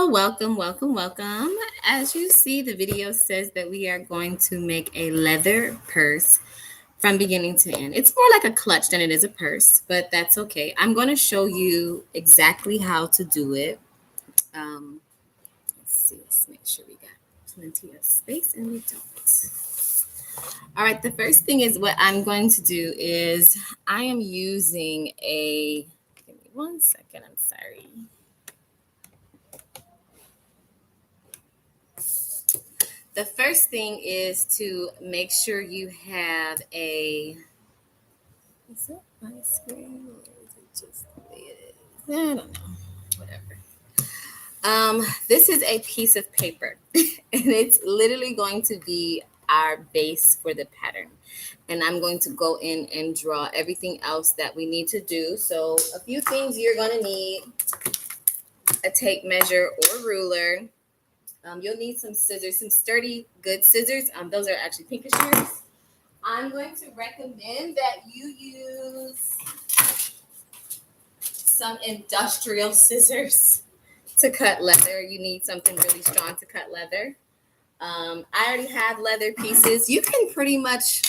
welcome. As you see, the video says that we are going to make a leather purse from beginning to end. It's more like a clutch than it is a purse, but that's okay. I'm going to show you exactly how to do it. Um, let's make sure we got plenty of space and we don't. All right, the first thing is what I'm going to do is I am using give me 1 second, I'm sorry. The first thing is to make sure you have is it my screen or is it just the way it is? I don't know. Whatever. This is a piece of paper and it's literally going to be our base for the pattern. And I'm going to go in and draw everything else that we need to do. So a few things you're going to need: a tape measure or ruler. You'll need some scissors, some sturdy, good scissors. Those are actually pinkish shears. I'm going to recommend that you use some industrial scissors to cut leather. You need something really strong to cut leather. I already have leather pieces. You can pretty much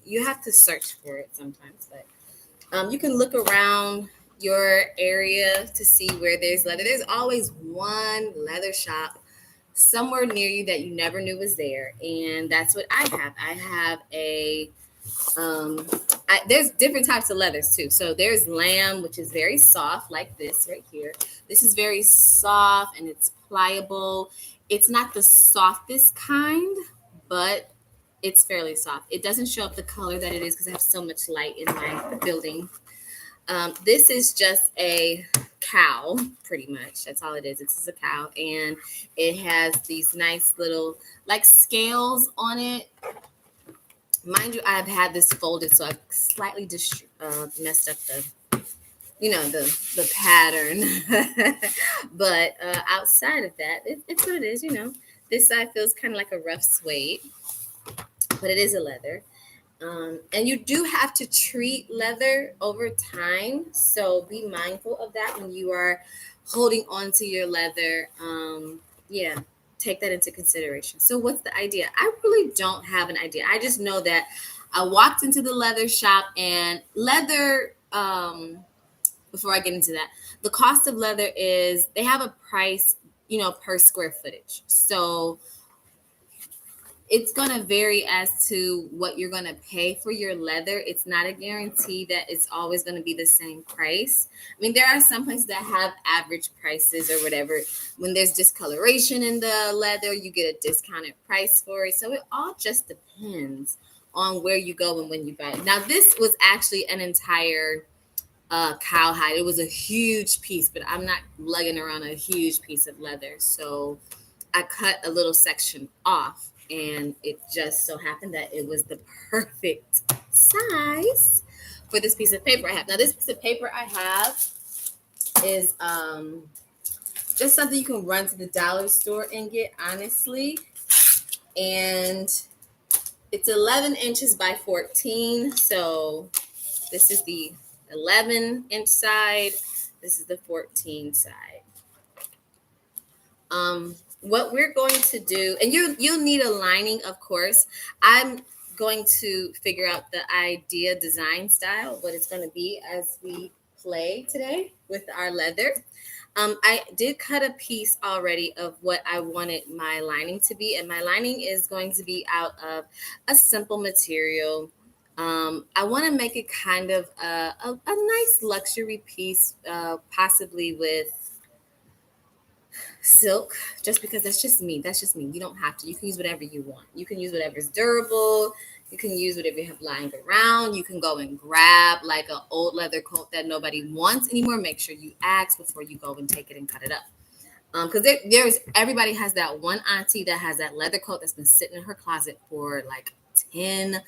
you have to search for it sometimes, but you can look around your area to see where there's leather. There's always one leather shop somewhere near you that you never knew was there, and that's what I have. I have there's different types of leathers too. So there's lamb, which is very soft, like this right here. This is very soft and it's pliable. It's not the softest kind, but it's fairly soft. It doesn't show up the color that it is because I have so much light in my building. This is just a cow, pretty much. That's all it is. It's just a cow, and it has these nice little like scales on it. Mind you, I've had this folded, so I've slightly messed up the pattern. But outside of that, it's what it is. This side feels kind of like a rough suede, but it is a leather. And you do have to treat leather over time, so be mindful of that when you are holding on to your leather. Yeah, take that into consideration. So what's the idea? I really don't have an idea. I just know that I walked into the leather shop, and leather, before I get into that, the cost of leather is, they have a price, per square footage. So it's going to vary as to what you're going to pay for your leather. It's not a guarantee that it's always going to be the same price. I mean, there are some places that have average prices or whatever. When there's discoloration in the leather, you get a discounted price for it. So it all just depends on where you go and when you buy it. Now, this was actually an entire cowhide. It was a huge piece, but I'm not lugging around a huge piece of leather. So I cut a little section off. And it just so happened that it was the perfect size for this piece of paper I have. Now, this piece of paper I have is just something you can run to the dollar store and get, honestly. And it's 11 inches by 14. So this is the 11-inch side. This is the 14 side. What we're going to do, and you'll need a lining, of course. I'm going to figure out the idea design style, what it's going to be as we play today with our leather. I did cut a piece already of what I wanted my lining to be, and my lining is going to be out of a simple material. I want to make it kind of a nice luxury piece, possibly with silk, just because that's just me. You don't have to. You can use whatever you want. You can use whatever's durable. You can use whatever you have lying around. You can go and grab like an old leather coat that nobody wants anymore. Make sure you ask before you go and take it and cut it up. Because everybody has that one auntie that has that leather coat that's been sitting in her closet for like 10,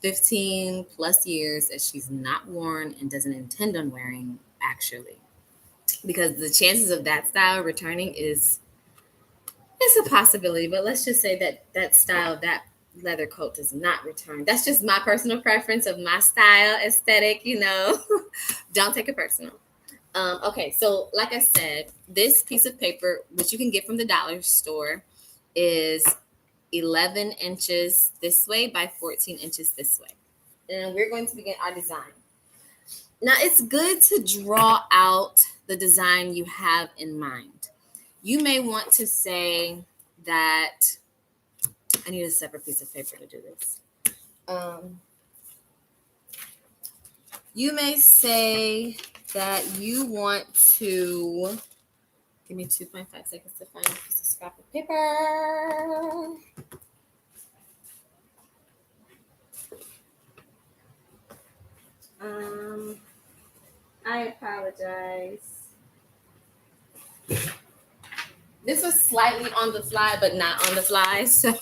15 plus years that she's not worn and doesn't intend on wearing, actually. Because the chances of that style returning it's a possibility, but let's just say that style, that leather coat, does not return. That's just my personal preference of my style aesthetic. Don't take it personal. Okay, so like I said, this piece of paper, which you can get from the dollar store, is 11 inches this way by 14 inches this way. And we're going to begin our design. Now, it's good to draw out the design you have in mind. You may want to say that I need a separate piece of paper to do this. You may say that you want to give me 2.5 seconds to find a piece of scrap of paper. I apologize. This was slightly on the fly, but not on the fly. So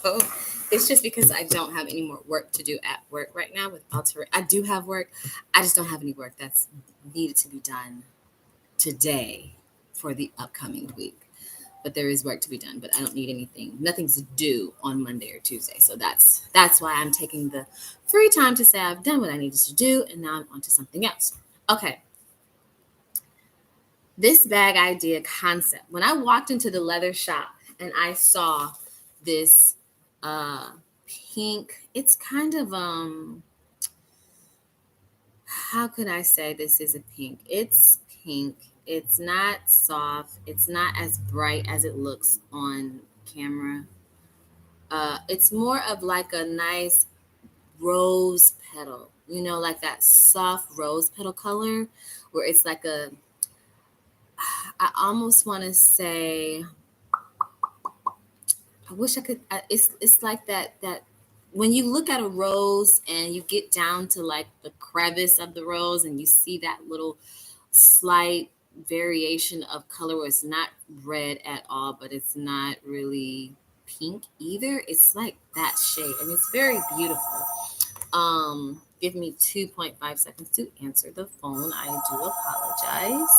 it's just because I don't have any more work to do at work right now with Alter. I do have work. I just don't have any work that's needed to be done today for the upcoming week. But there is work to be done, but I don't need anything. Nothing's due on Monday or Tuesday. So that's why I'm taking the free time to say I've done what I needed to do and now I'm on to something else. Okay. This bag idea concept. When I walked into the leather shop and I saw this pink, it's kind of how could I say this is a pink? It's pink. It's not soft. It's not as bright as it looks on camera. It's more of like a nice rose petal, like that soft rose petal color where it's like I almost want to say, I wish I could. It's like that when you look at a rose and you get down to like the crevice of the rose and you see that little slight variation of color where it's not red at all, but it's not really pink either. It's like that shade, and it's very beautiful. Give me 2.5 seconds to answer the phone. I do apologize.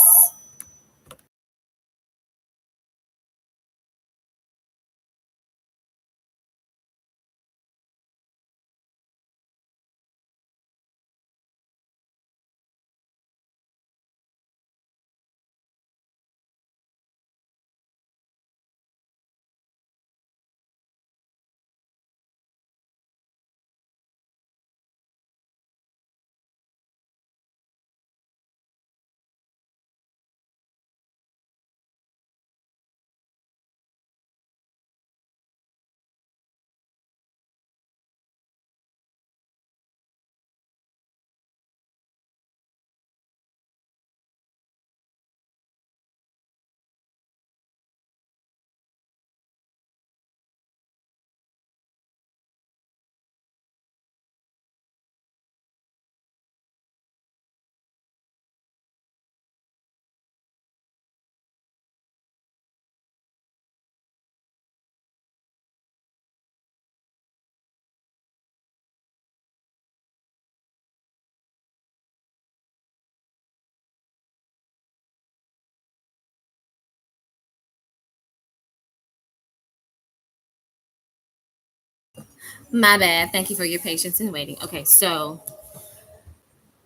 My bad. Thank you for your patience and waiting. Okay, so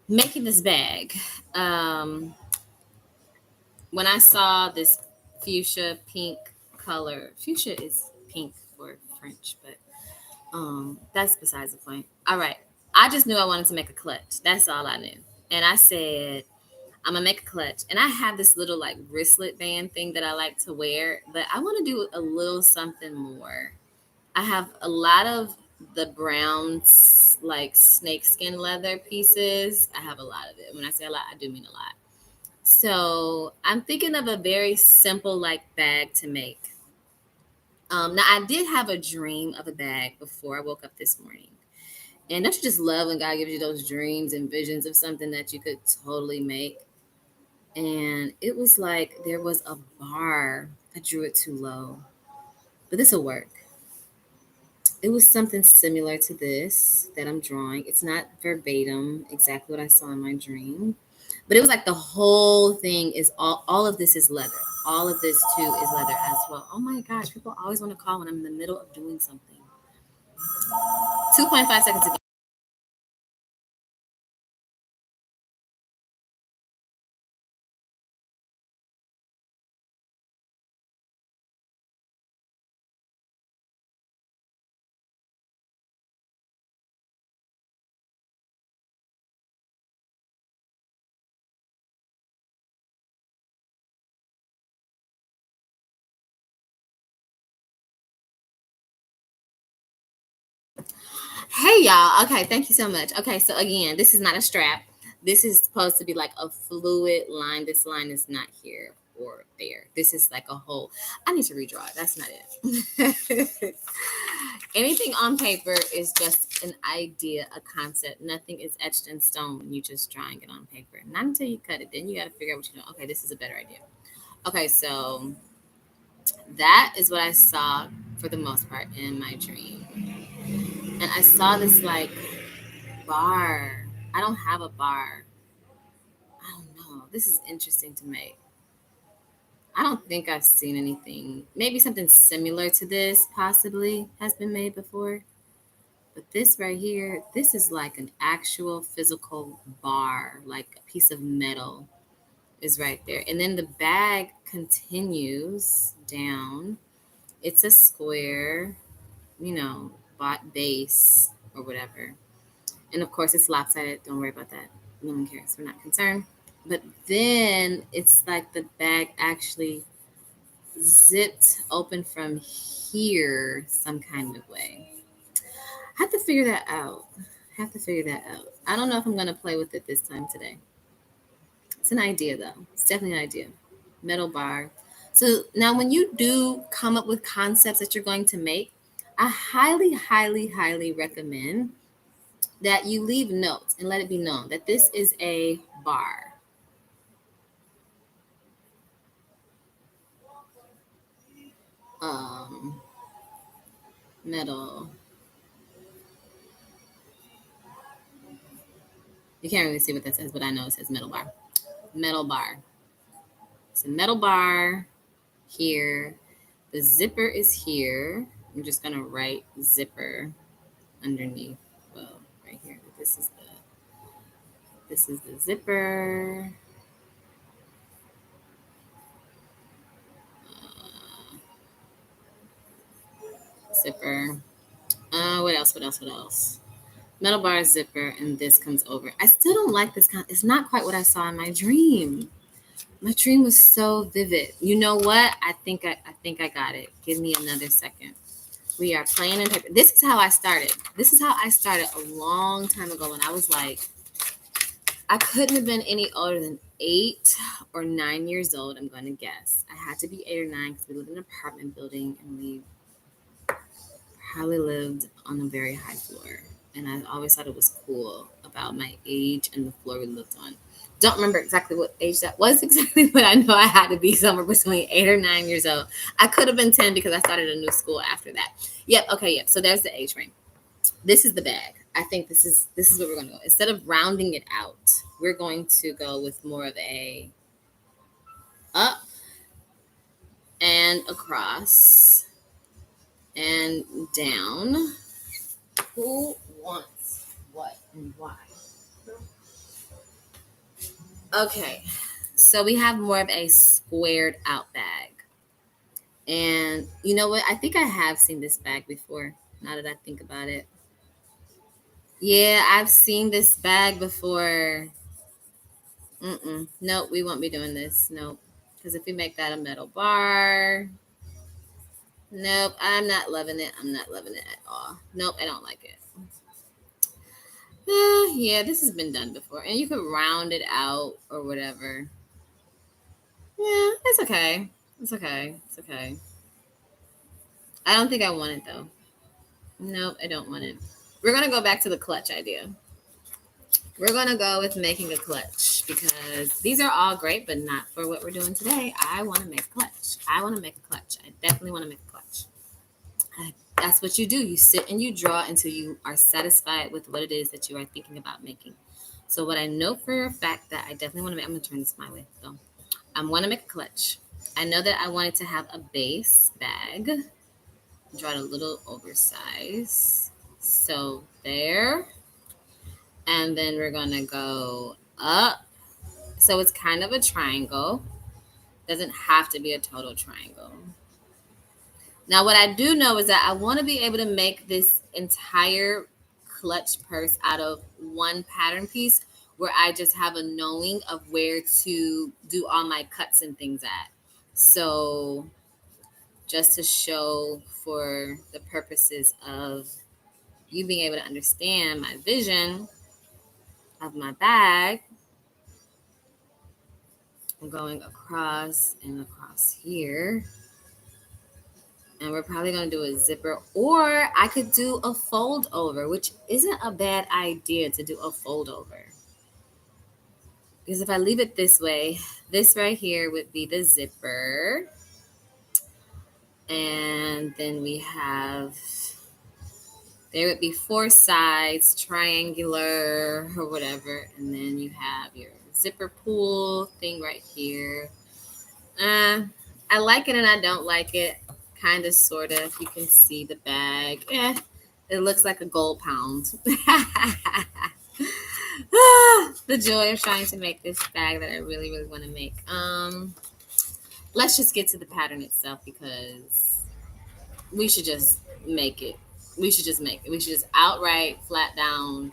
making this bag. Um, when I saw this fuchsia pink color, fuchsia is pink for French, but that's besides the point. All right. I just knew I wanted to make a clutch. That's all I knew. And I said, I'm gonna make a clutch. And I have this little like wristlet band thing that I like to wear, but I want to do a little something more. I have a lot of the brown like snakeskin leather pieces. I have a lot of it. When I say a lot, I do mean a lot. So I'm thinking of a very simple like bag to make. Now I did have a dream of a bag before I woke up this morning. And don't you just love when God gives you those dreams and visions of something that you could totally make? And it was like there was a bar. I drew it too low, but this will work. It was something similar to this that I'm drawing. It's not verbatim exactly what I saw in my dream, but it was like the whole thing is all of this is leather. All of this too is leather as well. Oh my gosh, people always want to call when I'm in the middle of doing something. 2.5 seconds ago. Hey y'all. Okay, thank you so much. Okay, so again, this is not a strap. This is supposed to be like a fluid line. This line is not here or there. This is like a whole. I need to redraw it. That's not it. Anything on paper is just an idea, a concept. Nothing is etched in stone when you're just drawing it on paper. Not until you cut it. Then you got to figure out what you know. Okay, this is a better idea. Okay, so that is what I saw for the most part in my dream. And I saw this like bar. I don't have a bar. I don't know. This is interesting to me. I don't think I've seen anything. Maybe something similar to this possibly has been made before. But this right here, this is like an actual physical bar, like a piece of metal is right there. And then the bag continues down. It's a square, you know, bot base or whatever. And of course, it's lopsided. Don't worry about that. No one cares. We're not concerned. But then it's like the bag actually zipped open from here some kind of way. I have to figure that out. I don't know if I'm going to play with it this time today. It's an idea, though. It's definitely an idea. Metal bar. So now, when you do come up with concepts that you're going to make, I highly, highly, highly recommend that you leave notes and let it be known that this is a bar. Um, Metal. You can't really see what that says, but I know it says metal bar. Metal bar. It's a metal bar here. The zipper is here. I'm just gonna write zipper underneath. Well, right here. This is the zipper. Uh, Zipper. What else? What else? What else? Metal bar zipper, and this comes over. I still don't like this kind. It's not quite what I saw in my dream. My dream was so vivid. You know what? I think I got it. Give me another second. We are playing in paper. This is how I started. This is how I started a long time ago when I was like, I couldn't have been any older than 8 or 9 years old. I'm going to guess. I had to be 8 or 9 because we lived in an apartment building and we probably lived on a very high floor. And I always thought it was cool about my age and the floor we lived on. Don't remember exactly what age that was exactly, but I know I had to be somewhere between 8 or 9 years old. I could have been 10 because I started a new school after that. Yep, okay, yep. So there's the age range. This is the bag. I think this is what we're gonna go. Instead of rounding it out, we're going to go with more of a up and across and down. Who wants what and why? Okay, so we have more of a squared out bag. And you know what? I think I have seen this bag before, now that I think about it. Yeah, I've seen this bag before. Nope, we won't be doing this. Nope. Because if we make that a metal bar, nope, I'm not loving it. I'm not loving it at all. Nope, I don't like it. Yeah, this has been done before. And you could round it out or whatever. Yeah, it's okay. It's okay. It's okay. I don't think I want it though. Nope, I don't want it. We're gonna go back to the clutch idea. We're gonna go with making a clutch because these are all great, but not for what we're doing today. I want to make a clutch. I want to make a clutch. I definitely want to make a clutch. That's what you do. You sit and you draw until you are satisfied with what it is that you are thinking about making. So what I know for a fact that I definitely want to make, I'm gonna turn this my way though. I want to make a clutch. I know that I wanted to have a base bag. Draw it a little oversized. So there. And then we're gonna go up. So it's kind of a triangle. Doesn't have to be a total triangle. Now, what I do know is that I want to be able to make this entire clutch purse out of one pattern piece where I just have a knowing of where to do all my cuts and things at. So just to show for the purposes of you being able to understand my vision of my bag. I'm going across and across here. And we're probably going to do a zipper, or I could do a fold over, which isn't a bad idea to do a fold over. Because if I leave it this way, this right here would be the zipper. And then we have, there would be four sides, triangular or whatever. And then you have your zipper pull thing right here. I like it and I don't like it. Kind of, sort of. You can see the bag. It looks like a gold pound. The joy of trying to make this bag that I really, really want to make. Let's just get to the pattern itself because we should just make it. We should just make it. We should just outright, flat down,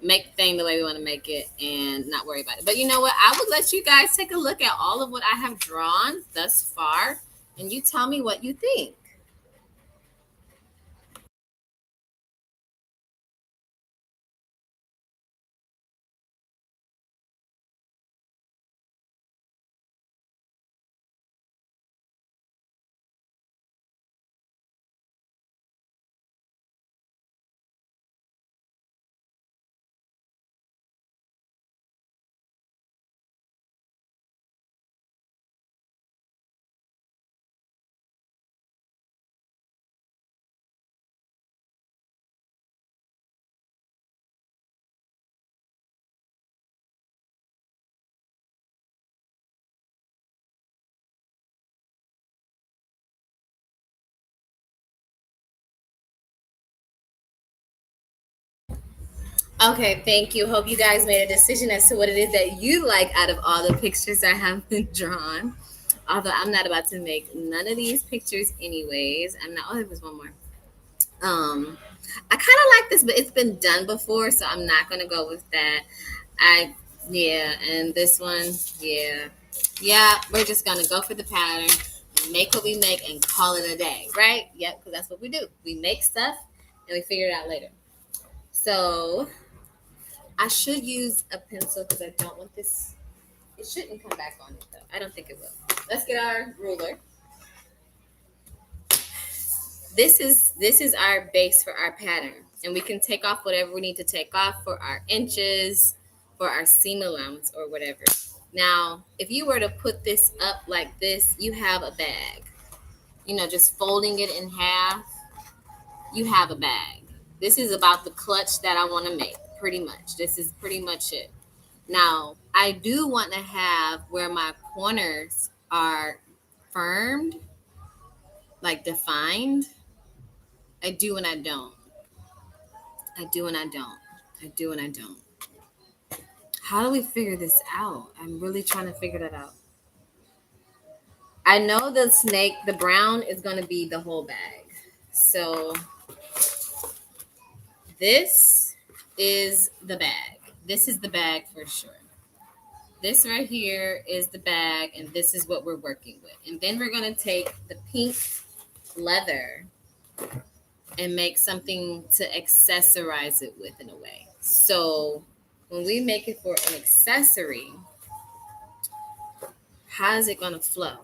make the thing the way we want to make it and not worry about it. But you know what? I would let you guys take a look at all of what I have drawn thus far and you tell me what you think. Okay, thank you. Hope you guys made a decision as to what it is that you like out of all the pictures I have been drawn. Although I'm not about to make none of these pictures anyways. I'm not, oh, there was one more. I kind of like this, but it's been done before, so I'm not gonna go with that. I Yeah, and this one, yeah, yeah. We're just gonna go for the pattern and make what we make and call it a day, right? Yep, because that's what we do. We make stuff and we figure it out later. So I should use a pencil because I don't want this. It shouldn't come back on it though. I don't think it will. Let's get our ruler. This is our base for our pattern, and we can take off whatever we need to take off for our inches, for our seam allowance or whatever. Now if you were to put this up like this, you have a bag. Just folding it in half, you have a bag. This is about the clutch that I want to make. Pretty much this is pretty much it. Now I do want to have where my corners are firmed, like defined. I do and I don't. I do and I don't. I do and I don't. How do we figure this out? I'm really trying to figure that out. I know the snake, the brown is going to be the whole bag. So this is the bag. This is the bag for sure. This right here is the bag, and this is what we're working with. And then we're going to take the pink leather and make something to accessorize it with in a way. So when we make it for an accessory, how is it going to flow?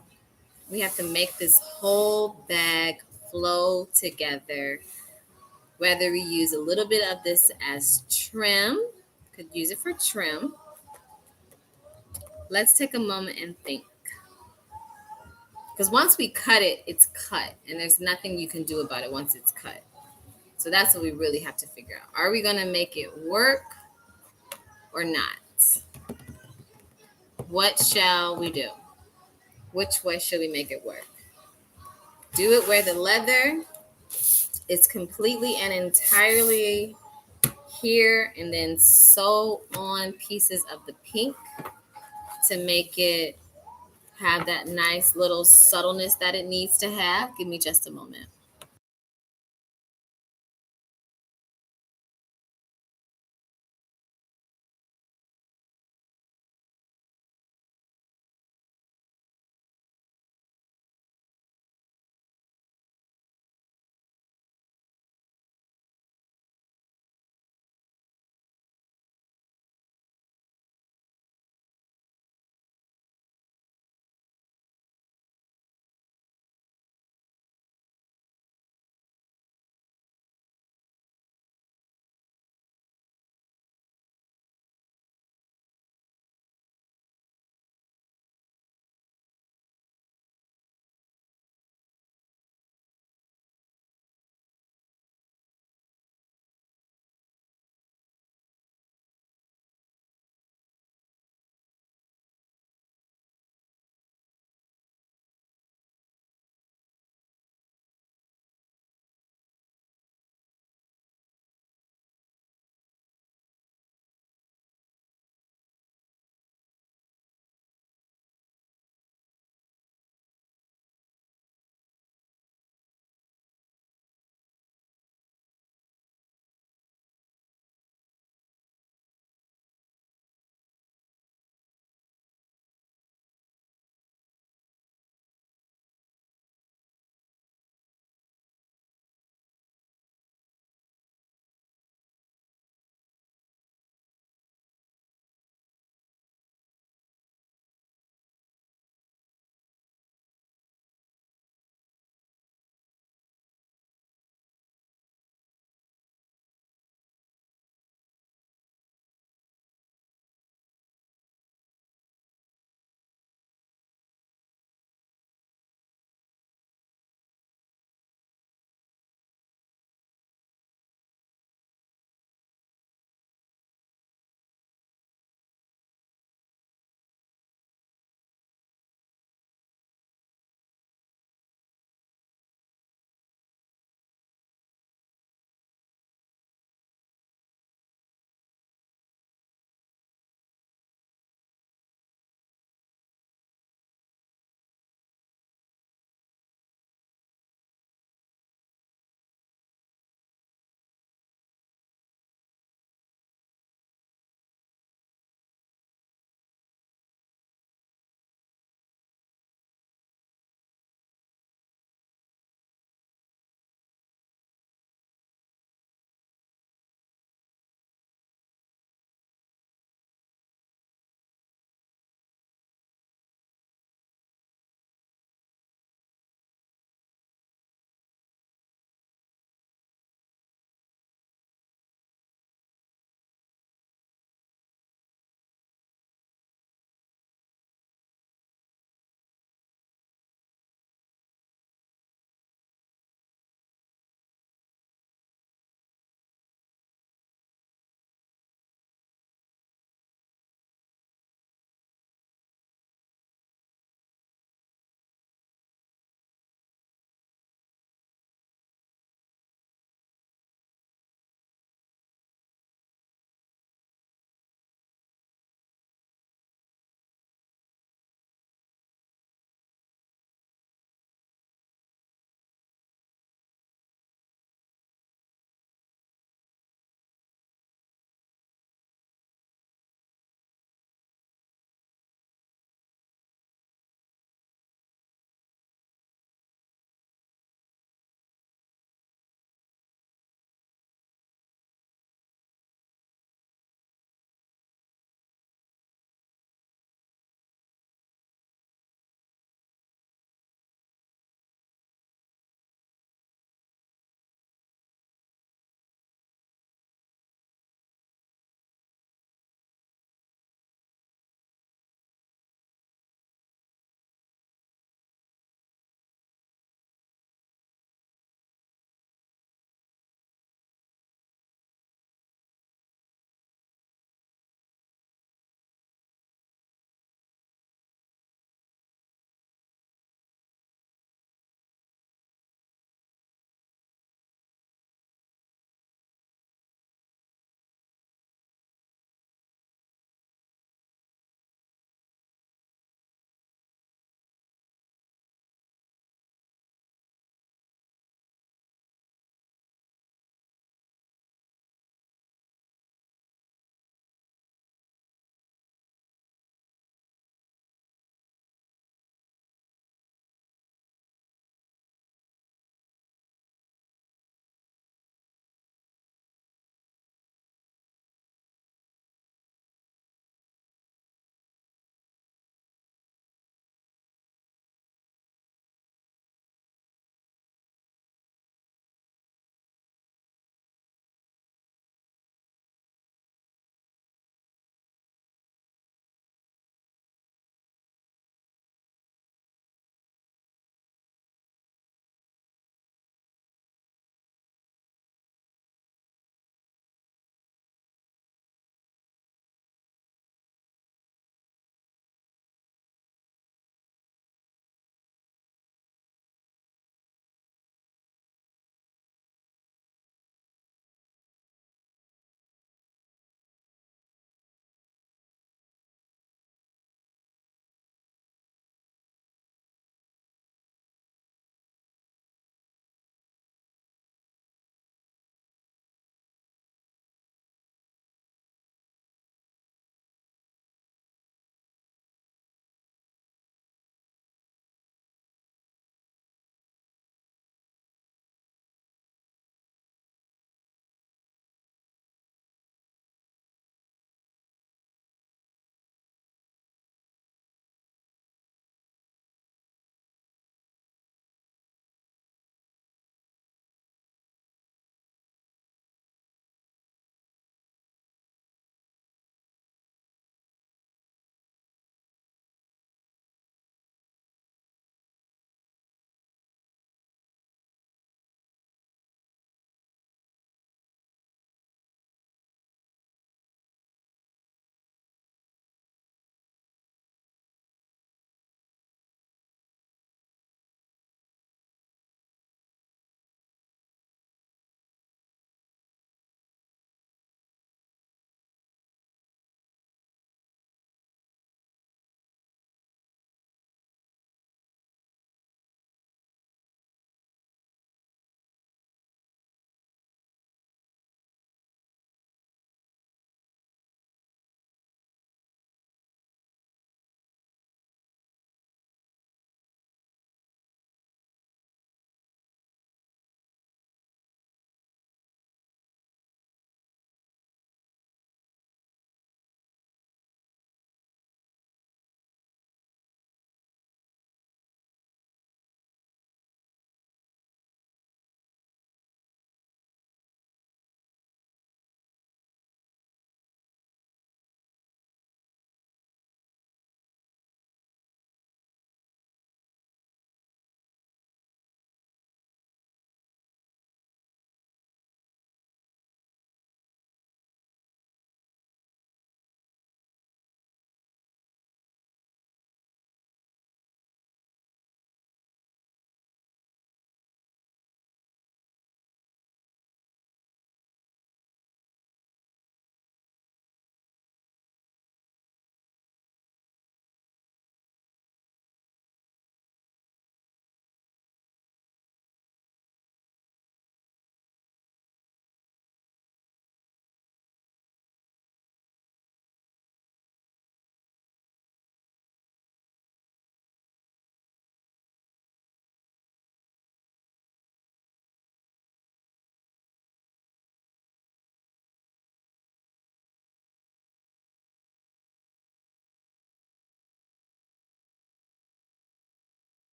We have to make this whole bag flow together. Whether we use a little bit of this as trim, could use it for trim. Let's take a moment and think. Because once we cut it, it's cut, and there's nothing you can do about it once it's cut. So that's what we really have to figure out. Are we going to make it work or not? What shall we do? Which way should we make it work? Do it where the leather is completely and entirely here, and then sew on pieces of the pink to make it have that nice little subtleness that it needs to have. Give me just a moment.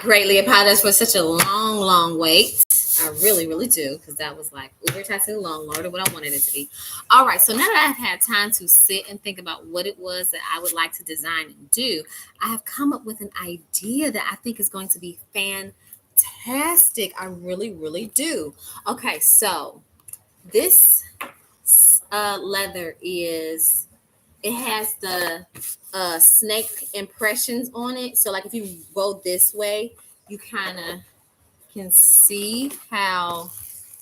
greatly apologize for such a long wait. I really, really do, because that was like uber tattoo long, longer than what I wanted it to be. All right, so now that I've had time to sit and think about what it was that I would like to design and do, I have come up with an idea that I think is going to be fantastic. I really, really do. Okay, so this leather is, it has the snake impressions on it. So like if you go this way, you kind of can see how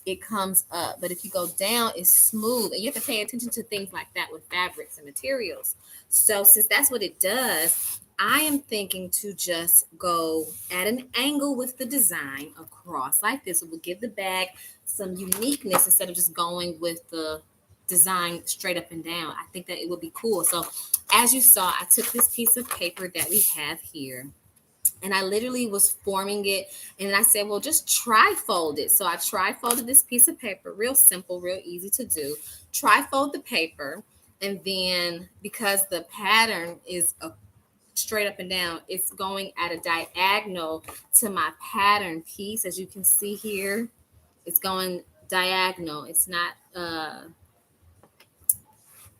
it comes up. But if you go down, it's smooth. And you have to pay attention to things like that with fabrics and materials. So since that's what it does, I am thinking to just go at an angle with the design across like this. It will give the bag some uniqueness instead of just going with the design straight up and down. I think that it would be cool. So as you saw, I took this piece of paper that we have here, and I literally was forming it. And I said, well, just tri-fold it. So I tri-folded this piece of paper, real simple, real easy to do. Tri-fold the paper. And then because the pattern is a straight up and down, it's going at a diagonal to my pattern piece. As you can see here, it's going diagonal. It's not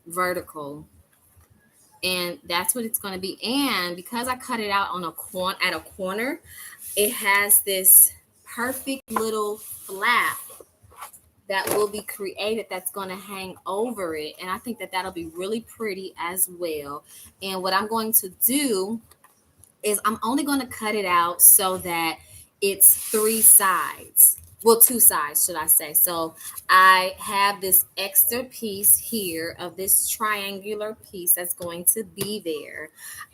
vertical. And that's what it's going to be. And because I cut it out on at a corner, it has this perfect little flap that will be created that's going to hang over it. And I think that that'll be really pretty as well. And what I'm going to do is I'm only going to cut it out so that it's three sides. Well, two sides, should I say. So I have this extra piece here of this triangular piece that's going to be there.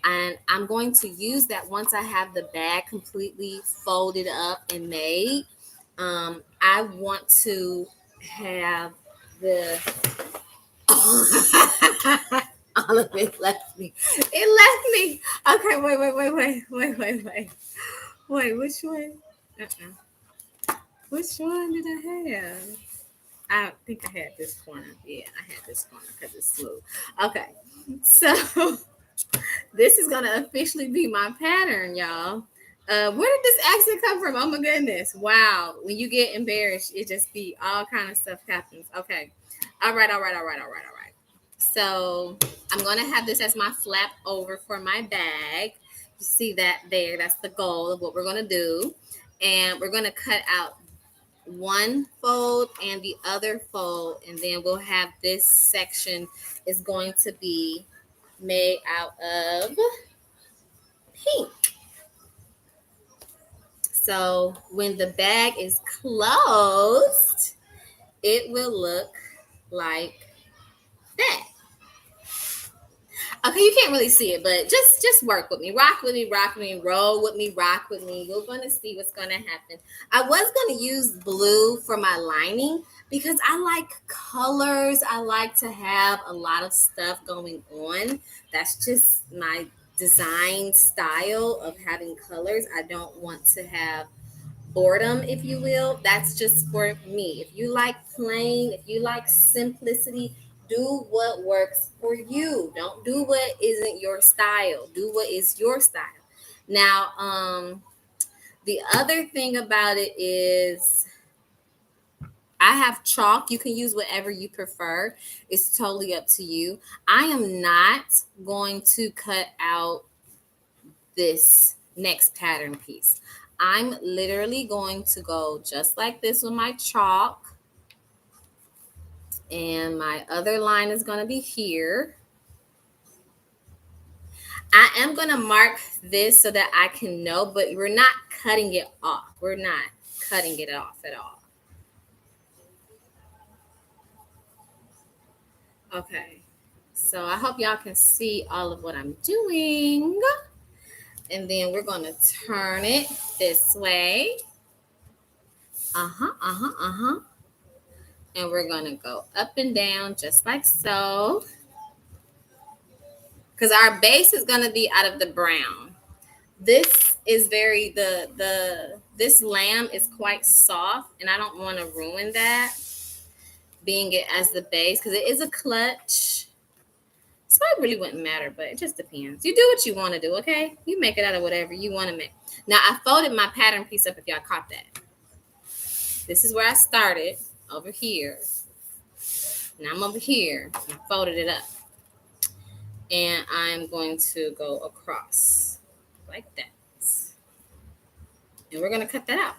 And I'm going to use that once I have the bag completely folded up and made. I want to have the all of it left me. It left me. Okay, wait. Which one? Which one did I have? I think I had this corner. Yeah, I had this corner because it's smooth. Okay, so this is gonna officially be my pattern, y'all. Where did this accent come from? Oh my goodness! Wow, when you get embarrassed, it just be all kind of stuff happens. Okay, all right. So I'm gonna have this as my flap over for my bag. You see that there? That's the goal of what we're gonna do, and we're gonna cut out one fold and the other fold, and then we'll have this section is going to be made out of pink. So when the bag is closed, it will look like that. Okay, you can't really see it, but just work with me, rock with me, roll with me, rock with me. We're gonna see what's gonna happen. I was gonna use blue for my lining because I like colors. I like to have a lot of stuff going on. That's just my design style of having colors. I don't want to have boredom, if you will. That's just for me. If you like plain, if you like simplicity, do what works for you. Don't do what isn't your style. Do what is your style. Now, the other thing about it is I have chalk. You can use whatever you prefer. It's totally up to you. I am not going to cut out this next pattern piece. I'm literally going to go just like this with my chalk. And my other line is going to be here. I am going to mark this so that I can know, but we're not cutting it off. We're not cutting it off at all. Okay. So I hope y'all can see all of what I'm doing. And then we're going to turn it this way. And we're going to go up and down just like so. Because our base is going to be out of the brown. This is this lamb is quite soft, and I don't want to ruin that, being it as the base, because it is a clutch. So it really wouldn't matter, but it just depends. You do what you want to do, okay? You make it out of whatever you want to make. Now, I folded my pattern piece up if y'all caught that. This is where I started, over here. Now I'm over here. I folded it up. And I'm going to go across like that. And we're going to cut that out.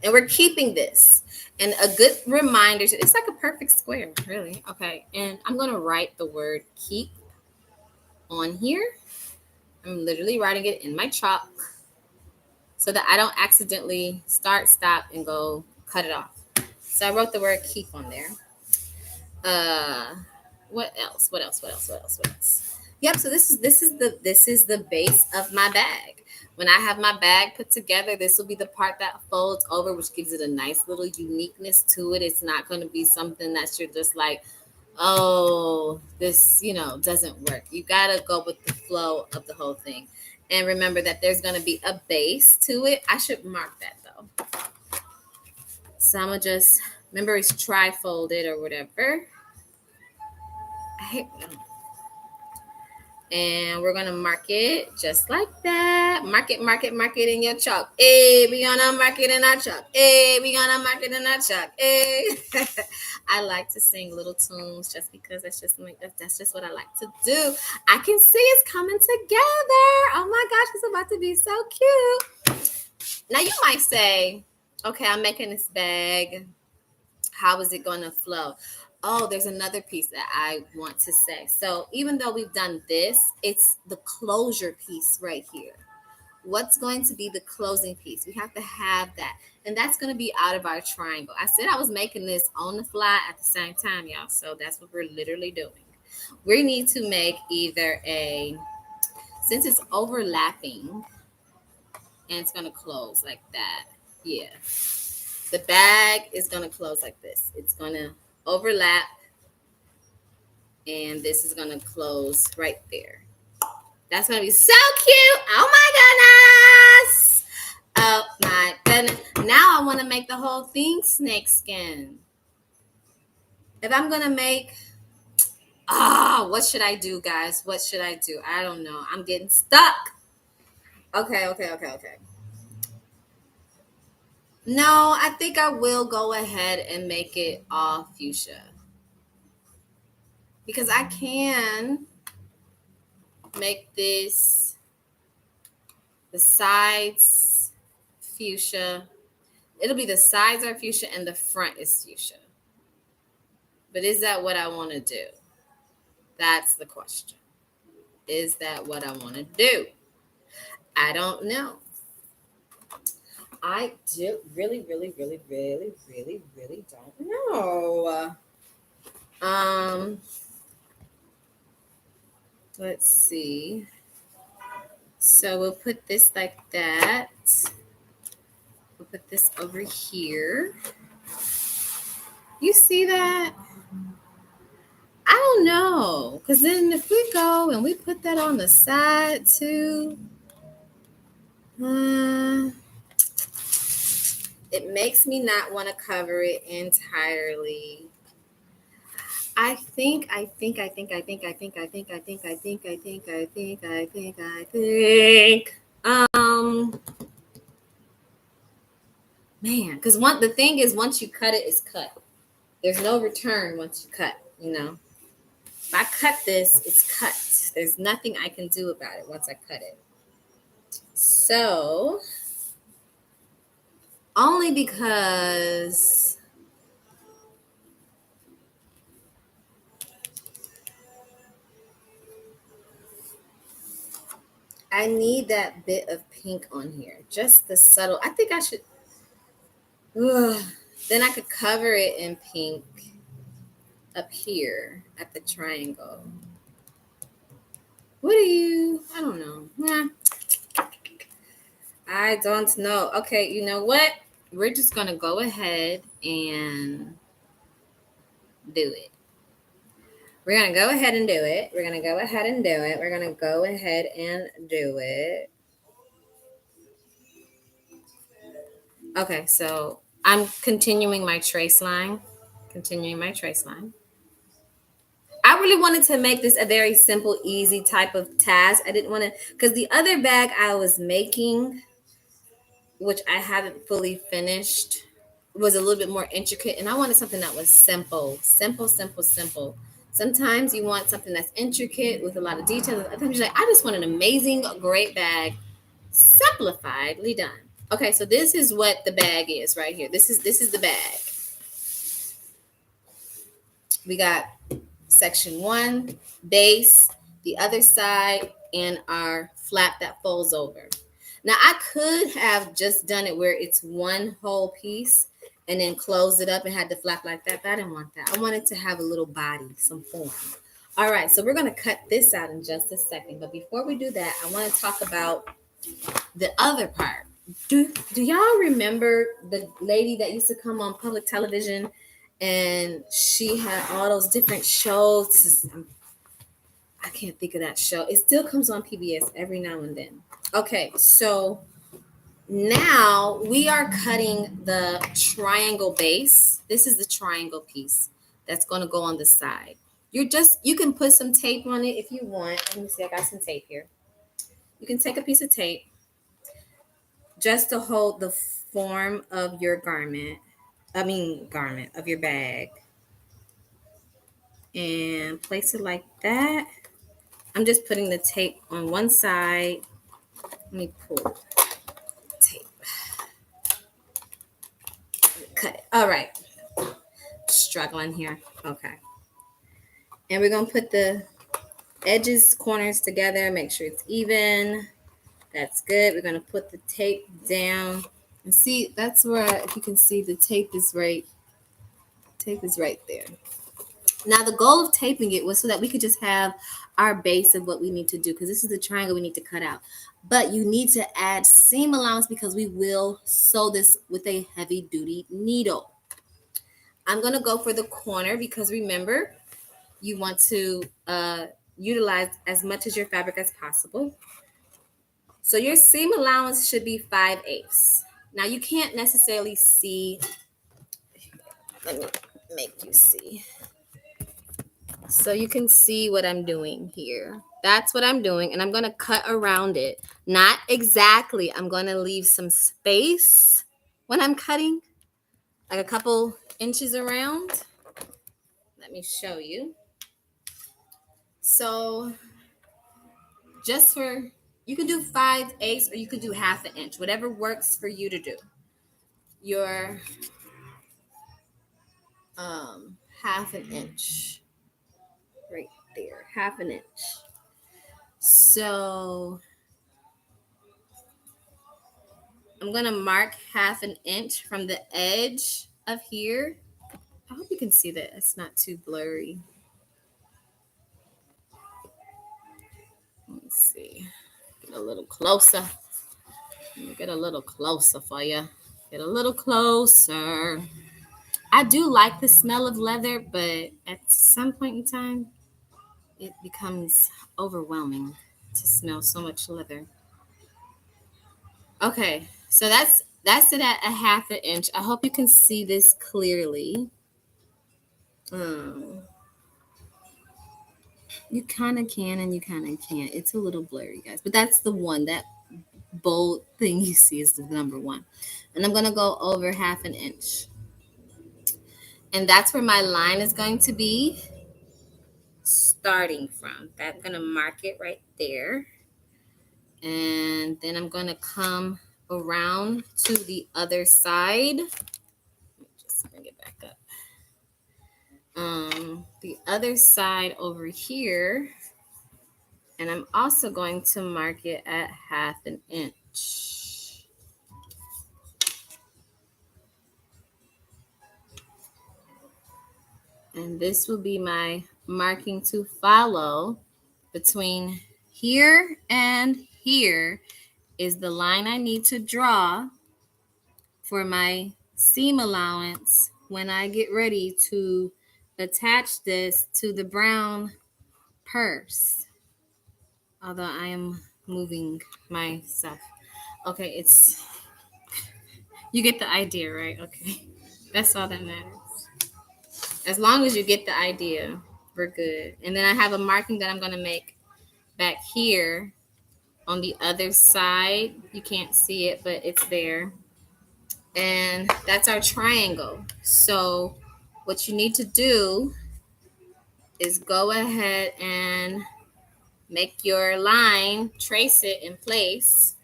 And we're keeping this. And a good reminder, it's like a perfect square, really. Okay, and I'm going to write the word keep on here. I'm literally writing it in my chalk so that I don't accidentally start, stop, and go cut it off. So I wrote the word keep on there. What else? What else? Yep, so this is the base of my bag. When I have my bag put together, this will be the part that folds over, which gives it a nice little uniqueness to it. It's not going to be something that you're just like, oh, this, doesn't work. You got to go with the flow of the whole thing. And remember that there's going to be a base to it. I should mark that though. So I'm going to just, remember it's tri-folded or whatever. And we're gonna mark it just like that. Mark it in your chalk. Hey, we gonna mark it in our chalk. Hey, we gonna mark it in our chalk. Hey. I like to sing little tunes just because that's just what I like to do. I can see it's coming together. Oh my gosh, it's about to be so cute. Now you might say, okay, I'm making this bag. How is it gonna flow? Oh, there's another piece that I want to say. So even though we've done this, it's the closure piece right here. What's going to be the closing piece? We have to have that. And that's going to be out of our triangle. I said I was making this on the fly at the same time, y'all. So that's what we're literally doing. We need to make either since it's overlapping, and it's going to close like that. Yeah. The bag is going to close like this. It's going to overlap. And this is going to close right there. That's going to be so cute. Oh my goodness. Oh my goodness. Now I want to make the whole thing snake skin. If I'm going to make, what should I do, guys? What should I do? I don't know. I'm getting stuck. Okay. No, I think I will go ahead and make it all fuchsia. Because I can make this the sides fuchsia. It'll be the sides are fuchsia and the front is fuchsia. But is that what I want to do? That's the question. Is that what I want to do? I don't know. I do really don't know. Let's see. So we'll put this like that. We'll put this over here. You see that? I don't know. Because then if we go and we put that on the side too, it makes me not want to cover it entirely. I think. Man, because the thing is, once you cut it, it's cut. There's no return once you cut, If I cut this, it's cut. There's nothing I can do about it once I cut it. So, only because I need that bit of pink on here. Just the subtle. I think I should. Then I could cover it in pink up here at the triangle. I don't know. I don't know. Okay, you know what? We're just going to go ahead and do it. We're going to go ahead and do it. Okay, so I'm continuing my trace line. really wanted to make this a very simple, easy type of task. I didn't want to, because the other bag I was making, which I haven't fully finished, was a little bit more intricate. And I wanted something that was simple, simple, simple, simple. Sometimes you want something that's intricate with a lot of details. Other times you're like, I just want an amazing, great bag, simplifiedly done. Okay, so this is what the bag is right here. This is the bag. We got section 1, base, the other side, and our flap that folds over. Now I could have just done it where it's one whole piece and then closed it up and had the flap like that, but I didn't want that. I wanted to have a little body, some form. All right, so we're going to cut this out in just a second. But before we do that, I want to talk about the other part. Do y'all remember the lady that used to come on public television and she had all those different shows? I can't think of that show. It still comes on PBS every now and then. Okay, so now we are cutting the triangle base. This is the triangle piece that's going to go on the side. You can put some tape on it if you want. Let me see, I got some tape here. You can take a piece of tape just to hold the form of your garment of your bag, and place it like that. I'm just putting the tape on one side. Let me pull tape. Cut it. All right. Struggling here. Okay. And we're going to put the edges, corners together. Make sure it's even. That's good. We're going to put the tape down. And see, that's where, if you can see, the tape is right. Tape is right there. Now, the goal of taping it was so that we could just have our base of what we need to do, because this is the triangle we need to cut out. But you need to add seam allowance because we will sew this with a heavy-duty needle. I'm going to go for the corner because remember, you want to utilize as much of your fabric as possible. So your seam allowance should be 5/8. Now, you can't necessarily see. Let me make you see. So you can see what I'm doing here. That's what I'm doing. And I'm going to cut around it. Not exactly. I'm going to leave some space when I'm cutting, like a couple inches around. Let me show you. So you can do 5/8 or you can do 1/2 inch, whatever works for you to do. Your 1/2 inch right there, 1/2 inch. So I'm going to mark 1/2 inch from the edge of here. I hope you can see that it's not too blurry. Let's see. Get a little closer. Let me get a little closer for you. Get a little closer. I do like the smell of leather, but at some point in time, it becomes overwhelming to smell so much leather. Okay, so that's it at a 1/2 inch. I hope you can see this clearly. You kind of can and you kind of can't. It's a little blurry, guys. But that's the one. That bold thing you see is the number 1. And I'm going to go over 1/2 inch. And that's where my line is going to be starting from. I'm going to mark it right there. And then I'm going to come around to the other side. Let me just bring it back up. The other side over here. And I'm also going to mark it at 1/2 inch. And this will be my marking to follow. Between here and here is the line I need to draw for my seam allowance when I get ready to attach this to the brown purse. Although I am moving my stuff. Okay, you get the idea, right? Okay. That's all that matters. As long as you get the idea. We're good. And then I have a marking that I'm going to make back here on the other side. You can't see it, but it's there. And that's our triangle. So what you need to do is go ahead and make your line, trace it in place.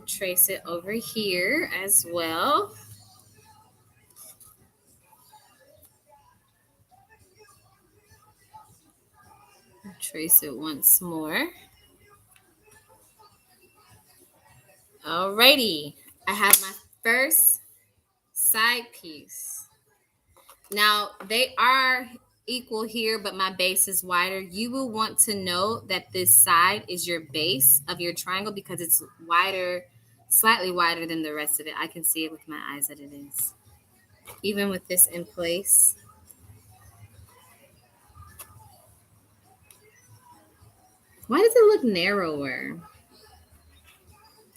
Trace it over here as well. Trace it once more. Alrighty, I have my first side piece. Now they are equal here, but my base is wider. You will want to know that this side is your base of your triangle because it's wider, slightly wider than the rest of it. I can see it with my eyes that it is. Even with this in place. Why does it look narrower?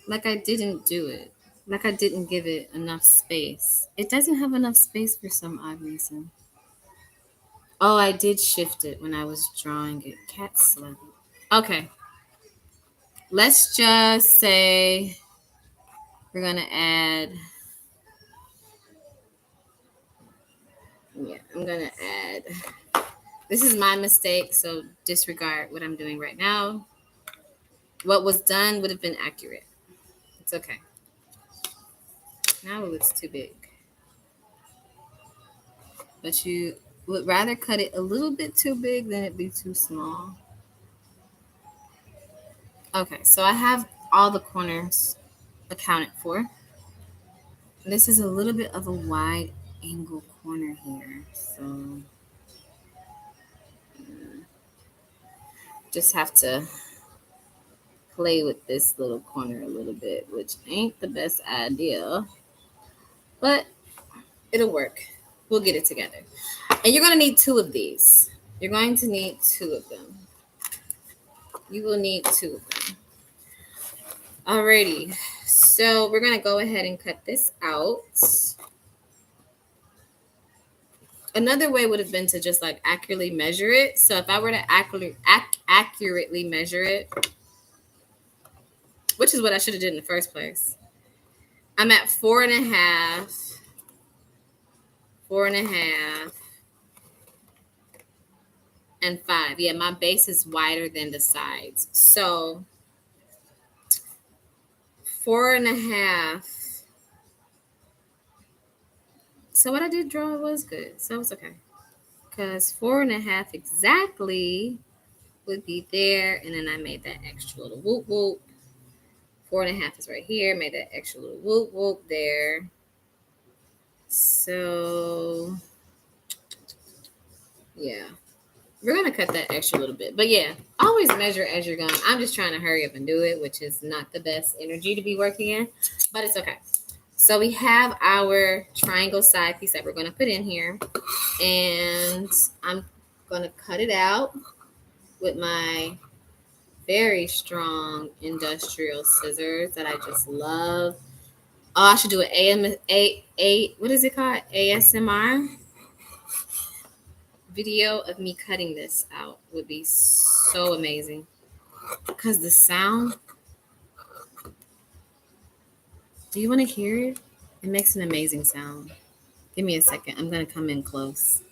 Like I didn't do it. Like I didn't give it enough space. It doesn't have enough space for some odd reason. Oh, I did shift it when I was drawing it. Cat slug. Okay. Let's just say we're going to add. Yeah, I'm going to add. This is my mistake, so disregard what I'm doing right now. What was done would have been accurate. It's okay. Now it looks too big. But you would rather cut it a little bit too big than it be too small. Okay, so I have all the corners accounted for. This is a little bit of a wide angle corner here, so just have to play with this little corner a little bit, which ain't the best idea, but it'll work. We'll get it together. And you're going to need two of these. You're going to need two of them. You will need two of them. Alrighty, so we're gonna go ahead and cut this out. Another way would have been to just like accurately measure it. So if I were to accurately measure it, which is what I should have did in the first place, I'm at 4.5, 4.5, and 5. Yeah, my base is wider than the sides. So 4.5. So what I did draw was good. So it's okay. Because 4.5 exactly would be there. And then I made that extra little whoop whoop. 4.5 is right here. Made that extra little whoop whoop there. So yeah. We're going to cut that extra little bit. But yeah, always measure as you're going. I'm just trying to hurry up and do it, which is not the best energy to be working in. But it's okay. So we have our triangle side piece that we're going to put in here. And I'm going to cut it out with my very strong industrial scissors that I just love. Oh, I should do an what is it called? ASMR video of me cutting this out would be so amazing. Because the sound, do you want to hear it? It makes an amazing sound. Give me a second. I'm going to come in close.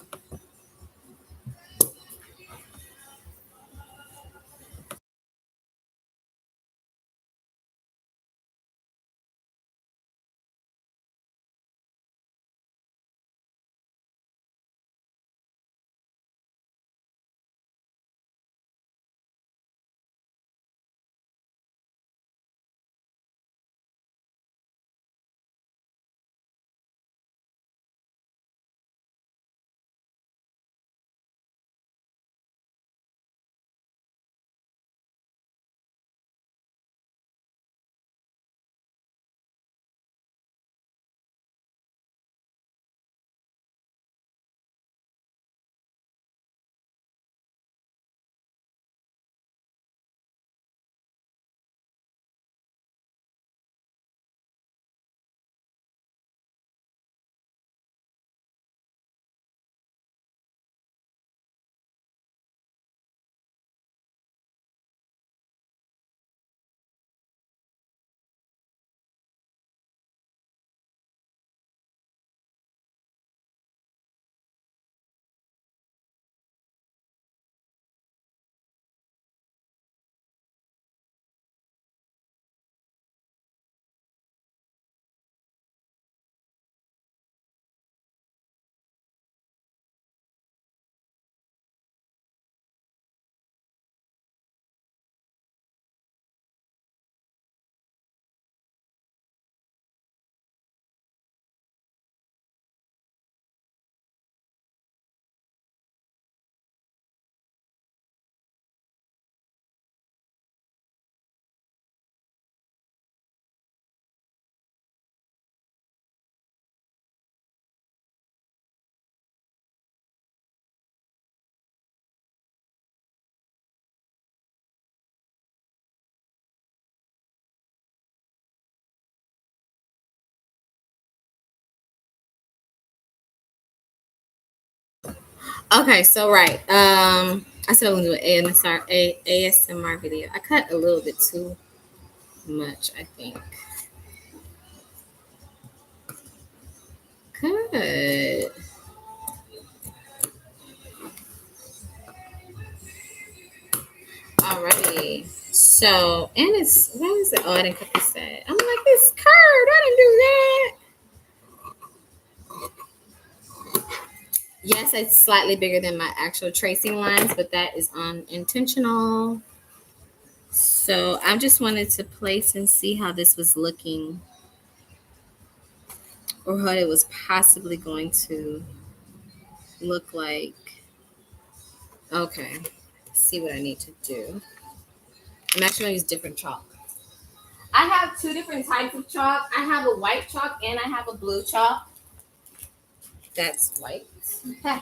Okay, so right. I said I was gonna do an ASMR video. I cut a little bit too much, I think. Good. Alrighty. So, and it's, why is it? Oh, I didn't cut this side. I'm like, this curved. I didn't do that. Yes, it's slightly bigger than my actual tracing lines, but that is unintentional. So I just wanted to place and see how this was looking, or what it was possibly going to look like. Okay, see what I need to do. I'm actually going to use different chalk. I have two different types of chalk. I have a white chalk and I have a blue chalk. That's white. Where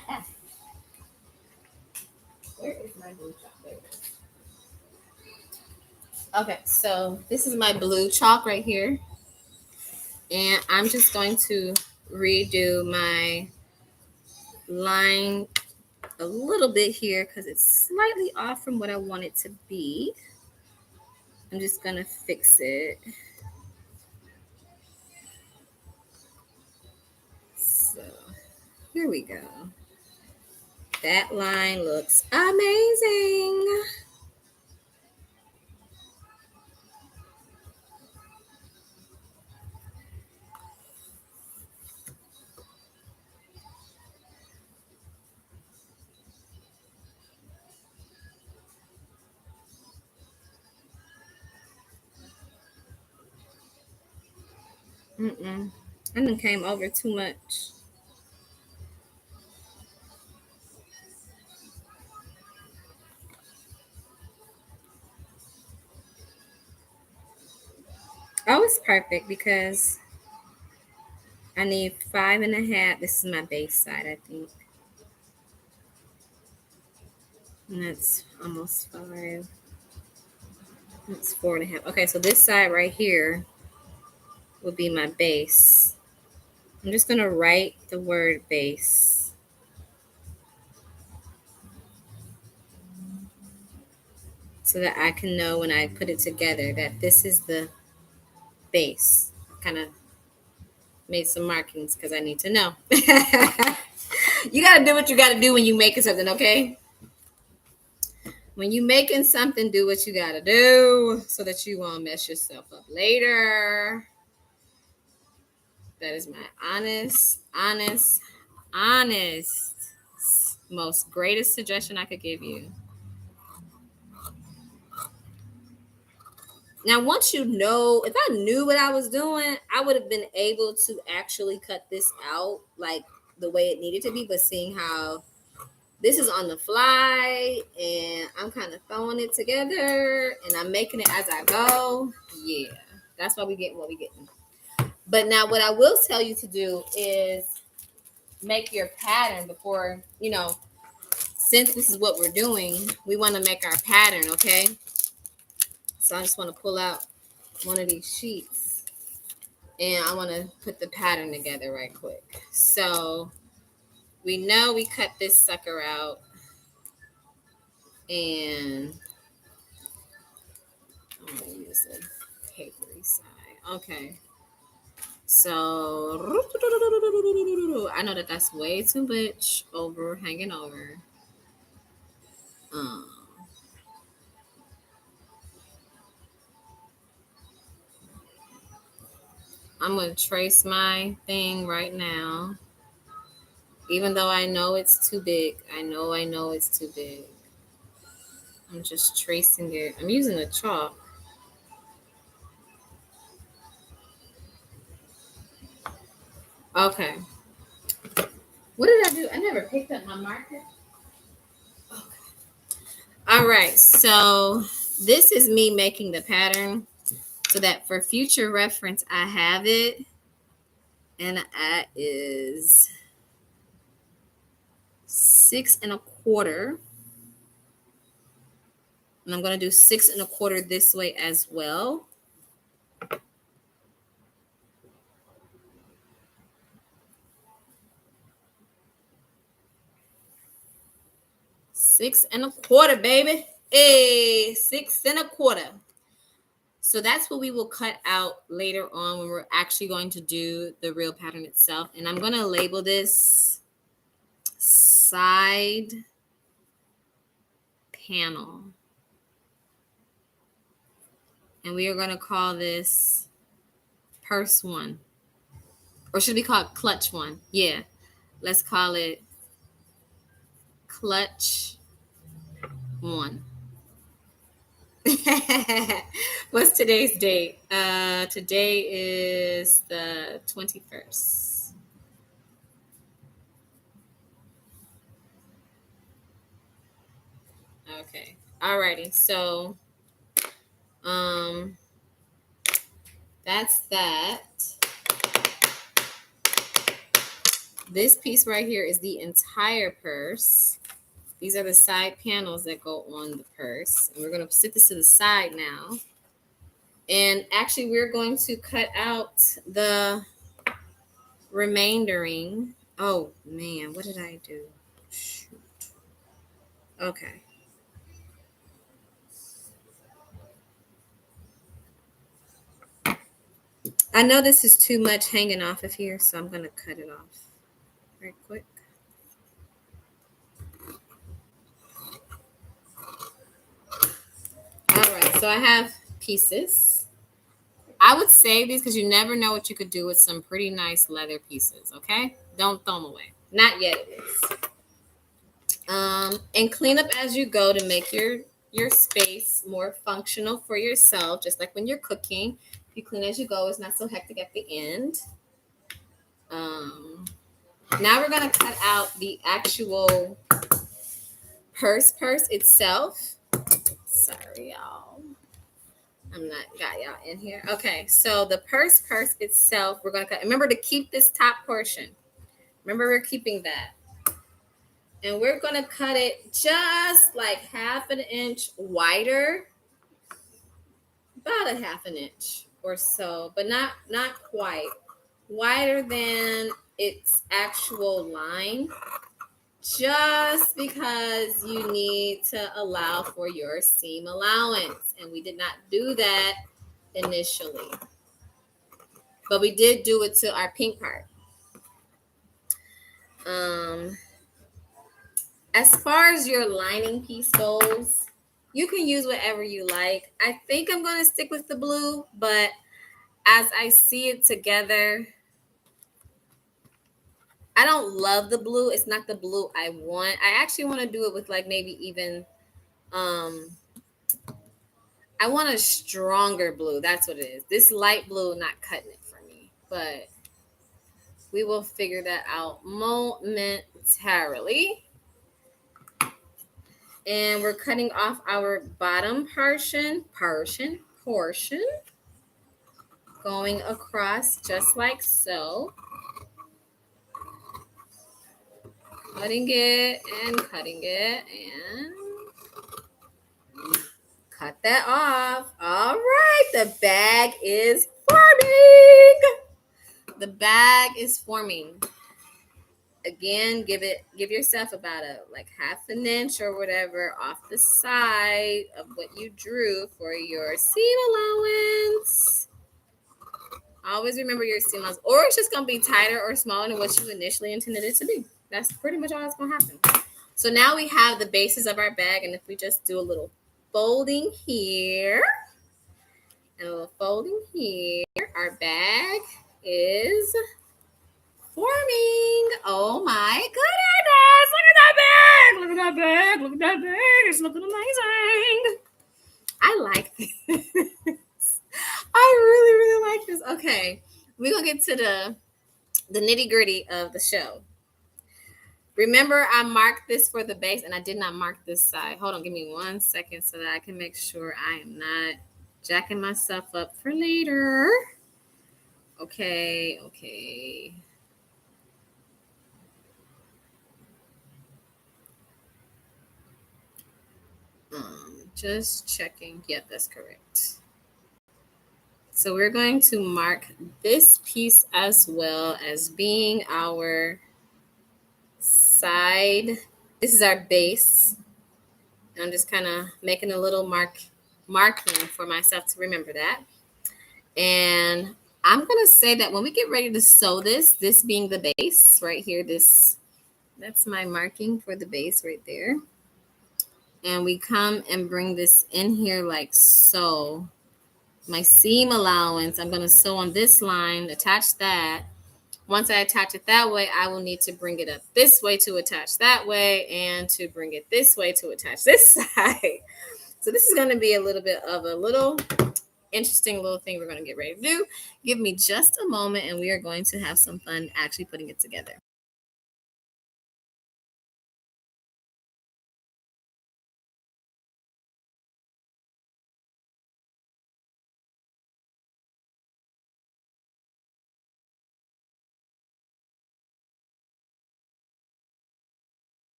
is my blue chalk? There it is. Okay, so this is my blue chalk right here. And I'm just going to redo my line a little bit here because it's slightly off from what I want it to be. I'm just going to fix it. So here we go. That line looks amazing. I done came over too much. Oh, it's perfect because I need 5.5. This is my base side, I think. And that's almost 5. That's 4.5. Okay, so this side right here would be my base. I'm just gonna write the word base. So that I can know when I put it together that this is the base. Kind of made some markings because I need to know. You gotta do what you gotta do when you making something, okay? When you making something, do what you gotta do so that you won't mess yourself up later. That is my honest, most greatest suggestion I could give you. Now, once you know, if I knew what I was doing, I would have been able to actually cut this out like the way it needed to be. But seeing how this is on the fly and I'm kind of throwing it together and I'm making it as I go, yeah, that's why we get what we getting. But now, what I will tell you to do is make your pattern before, since this is what we're doing, we want to make our pattern, okay? So I just want to pull out one of these sheets and I want to put the pattern together right quick. So we know we cut this sucker out and I'm going to use the papery side. Okay. So I know that that's way too much hanging over. Um, I'm going to trace my thing right now. Even though I know it's too big. I know it's too big. I'm just tracing it. I'm using a chalk. Okay. What did I do? I never picked up my marker. Okay. All right. So this is me making the pattern so that for future reference, I have it. And that is 6.25. And I'm going to do 6.25 this way as well. 6.25, baby. Hey, 6.25. So that's what we will cut out later on when we're actually going to do the real pattern itself. And I'm going to label this side panel. And we are going to call this purse 1. Or should we call it clutch 1? Yeah. Let's call it clutch 1. What's today's date? Today is the 21st. Okay. Alrighty. So, that's that. This piece right here is the entire purse. These are the side panels that go on the purse. And we're going to sit this to the side now. And actually, we're going to cut out the remaindering. Oh, man, what did I do? Shoot. Okay. I know this is too much hanging off of here, so I'm going to cut it off very quick. All right, so I have pieces. I would save these because you never know what you could do with some pretty nice leather pieces, okay? Don't throw them away. Not yet, at least. And clean up as you go to make your space more functional for yourself, just like when you're cooking. If you clean as you go, it's not so hectic at the end. Now we're going to cut out the actual purse itself. Sorry, y'all. I'm not got y'all in here. Okay, so the purse itself, we're going to cut. Remember to keep this top portion. Remember, we're keeping that. And we're going to cut it just like 1/2 inch wider. About 1/2 inch or so, but not quite. Wider than its actual line. Just because you need to allow for your seam allowance. And we did not do that initially. But we did do it to our pink part. As far as your lining piece goes, you can use whatever you like. I think I'm going to stick with the blue, but as I see it together, I don't love the blue. It's not the blue I want. I actually want to do it with like maybe even, I want a stronger blue. That's what it is. This light blue, not cutting it for me, but we will figure that out momentarily. And we're cutting off our bottom portion, going across just like so. Cutting it and cut that off. All right, the bag is forming. The bag is forming. Again, give yourself about a like 1/2 inch or whatever off the side of what you drew for your seam allowance. Always remember your seam allowance, or it's just gonna be tighter or smaller than what you initially intended it to be. That's pretty much all that's gonna happen. So now we have the bases of our bag, and if we just do a little folding here and a little folding here, our bag is forming. Oh my goodness. Look at that bag. Look at that bag. Look at that bag. It's looking amazing. I like this. I really, really like this. Okay. We're going to get to the nitty gritty of the show. Remember, I marked this for the base and I did not mark this side. Hold on. Give me 1 second so that I can make sure I am not jacking myself up for later. Okay. Just checking. Yep, that's correct. So we're going to mark this piece as well as being our side. This is our base. And I'm just kind of making a little marking for myself to remember that. And I'm going to say that when we get ready to sew this being the base right here, that's my marking for the base right there. And we come and bring this in here like so. My seam allowance, I'm going to sew on this line, attach that. Once I attach it that way, I will need to bring it up this way to attach that way and to bring it this way to attach this side. So this is going to be a little bit of a little interesting little thing we're going to get ready to do. Give me just a moment and we are going to have some fun actually putting it together.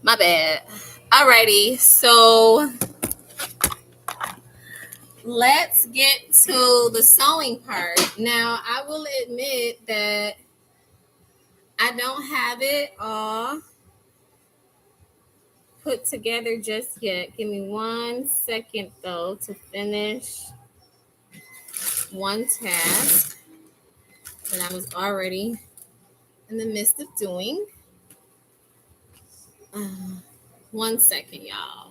My bad. Alrighty, so let's get to the sewing part. Now, I will admit that I don't have it all put together just yet. Give me 1 second though to finish one task that I was already in the midst of doing. Uh, 1 second, y'all.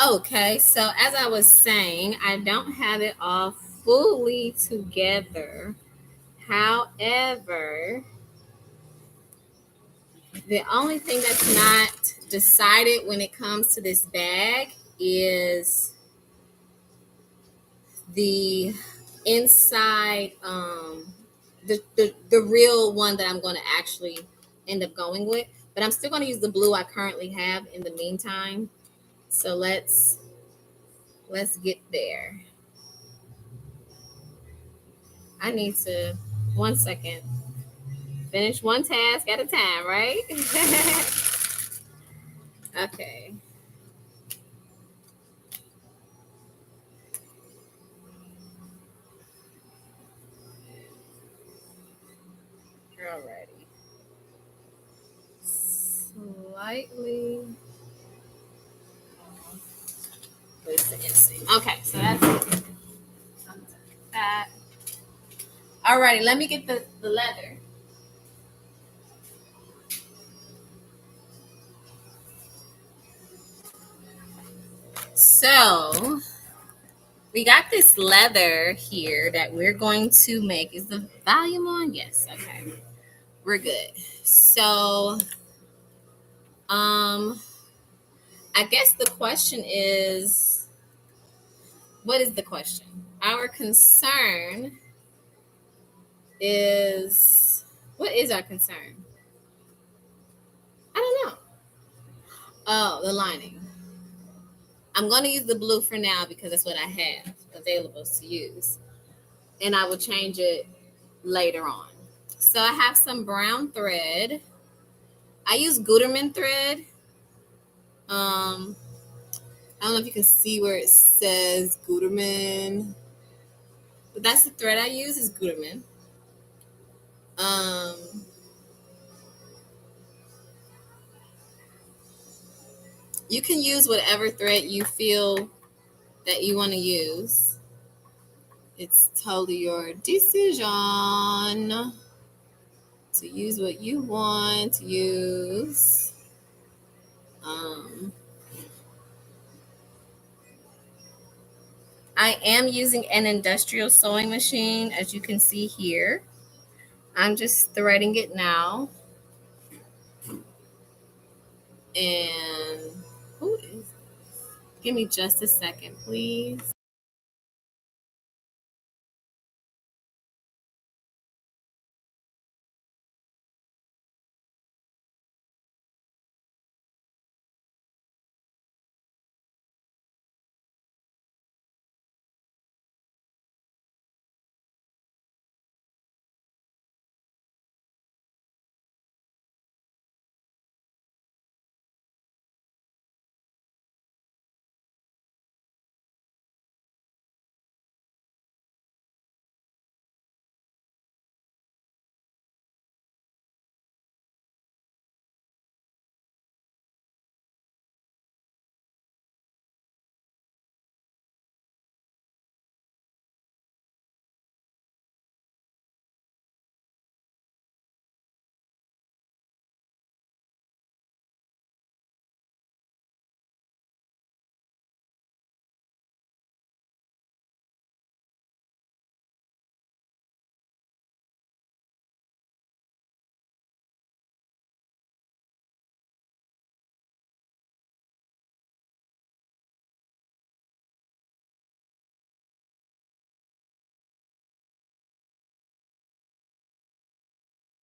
Okay, so as I was saying, I don't have it all fully together. However, The only thing that's not decided when it comes to this bag is the inside, the real one that I'm going to actually end up going with. But I'm still going to use the blue I currently have in the meantime. So let's get there. I need to 1 second finish one task at a time, right? Okay. Alrighty. Slightly. But it's the inseam. Okay, so that's it. That. Alrighty, let me get the leather. So we got this leather here that we're going to make. Is the volume on? Yes. Okay. We're good. So I guess the question is, what is the question? Our concern is, what is our concern? I don't know. Oh, the lining. I'm going to use the blue for now because that's what I have available to use. And I will change it later on. So I have some brown thread. I use Gutermann thread. I don't know if you can see where it says Gutermann, but that's the thread I use is Gutermann. Um, you can use whatever thread you feel that you want to use. It's totally your decision to use what you want to use. I am using an industrial sewing machine, as you can see here. I'm just threading it now. And who is this? Give me just a second, please.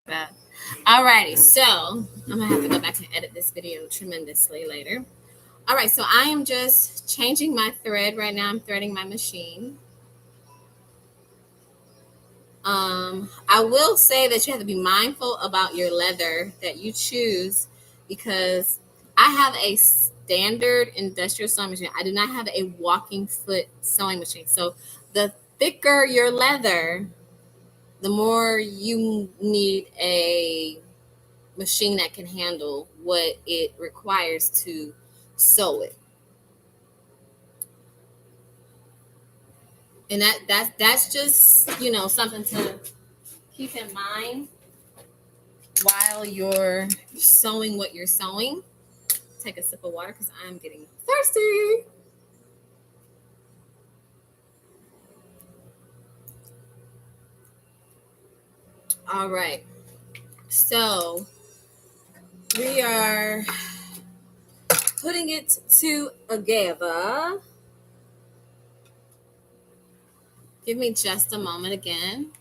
That. Alrighty, so I'm gonna have to go back and edit this video tremendously later. All right, so I am just changing my thread right now. I'm threading my machine. I will say that you have to be mindful about your leather that you choose because I have a standard industrial sewing machine. I do not have a walking foot sewing machine. So the thicker your leather, the more you need a machine that can handle what it requires to sew it. And that's just, something to keep in mind while you're sewing what you're sewing. Take a sip of water because I'm getting thirsty. All right. So We are putting it together. Give me just a moment again.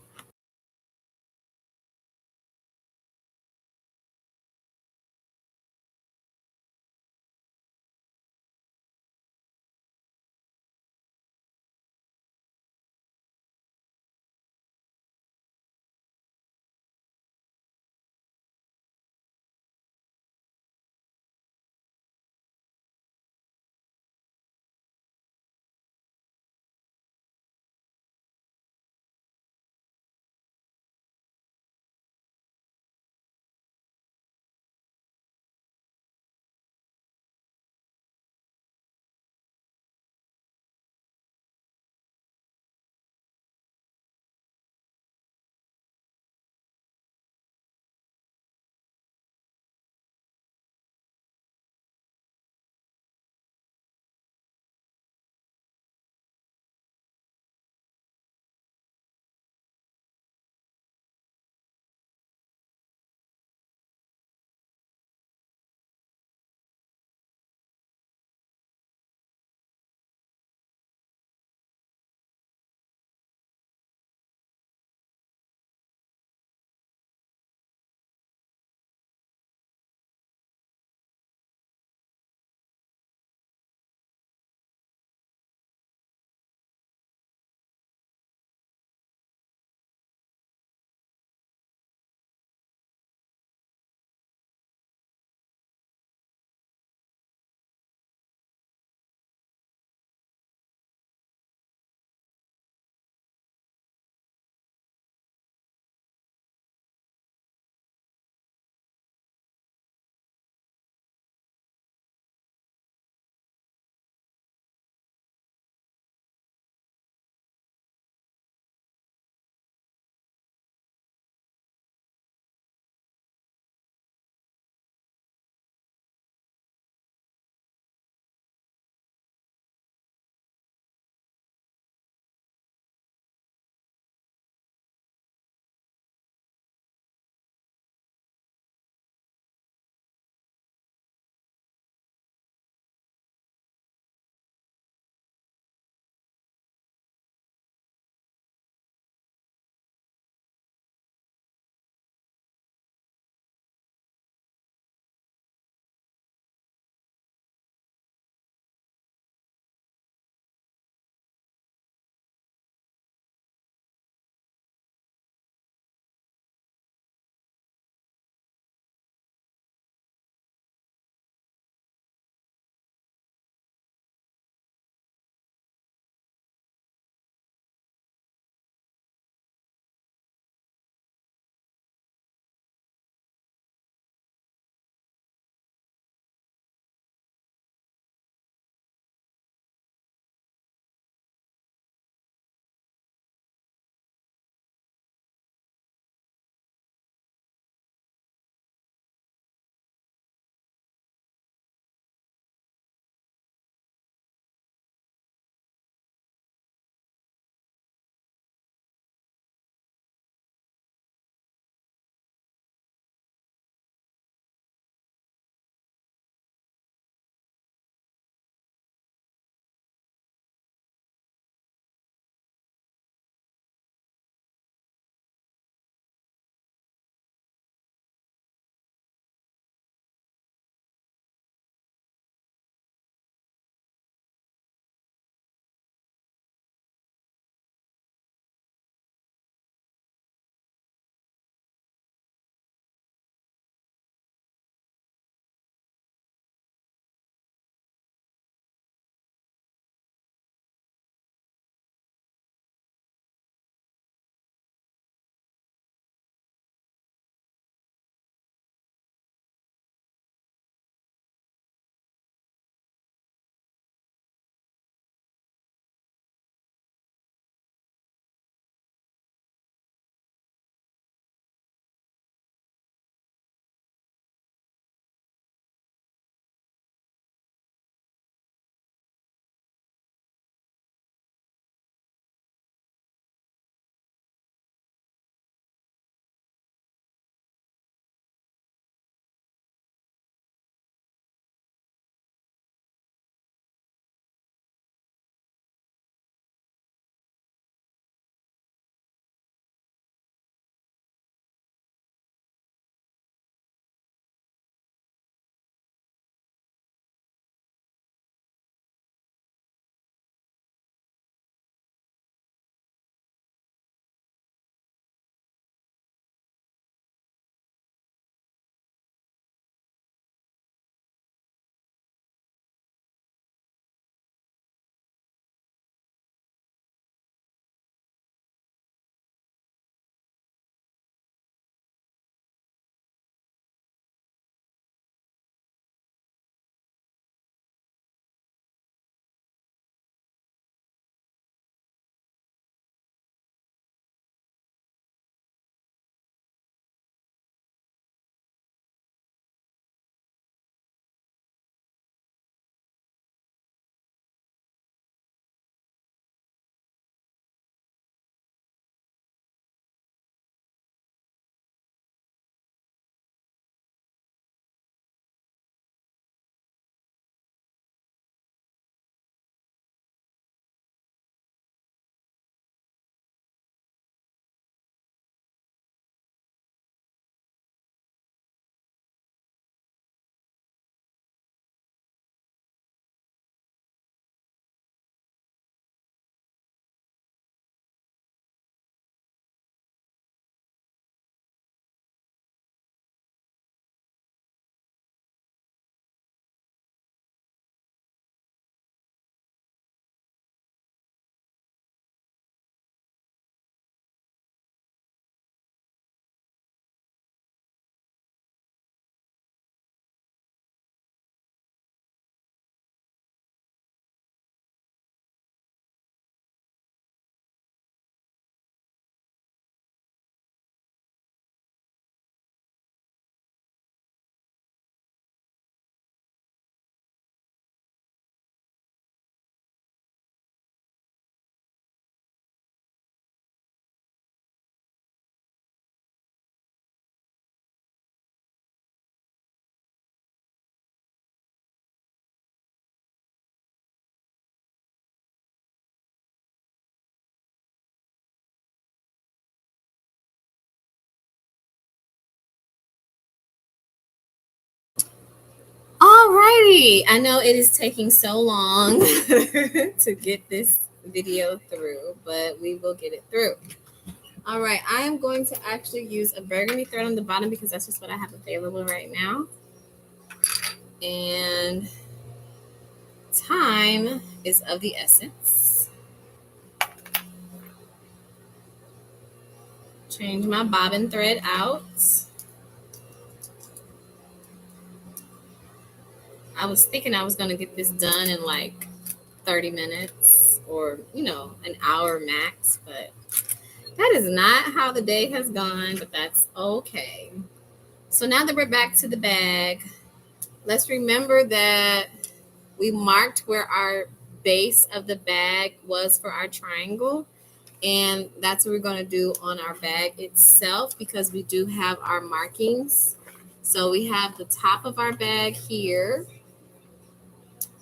righty. I know it is taking so long to get this video through, but we will get it through. All right, I am going to actually use a burgundy thread on the bottom because that's just what I have available right now. And time is of the essence. Change my bobbin thread out. I was thinking I was going to get this done in like 30 minutes or, an hour max, but that is not how the day has gone, but that's okay. So now that we're back to the bag, let's remember that we marked where our base of the bag was for our triangle. And that's what we're going to do on our bag itself because we do have our markings. So we have the top of our bag here.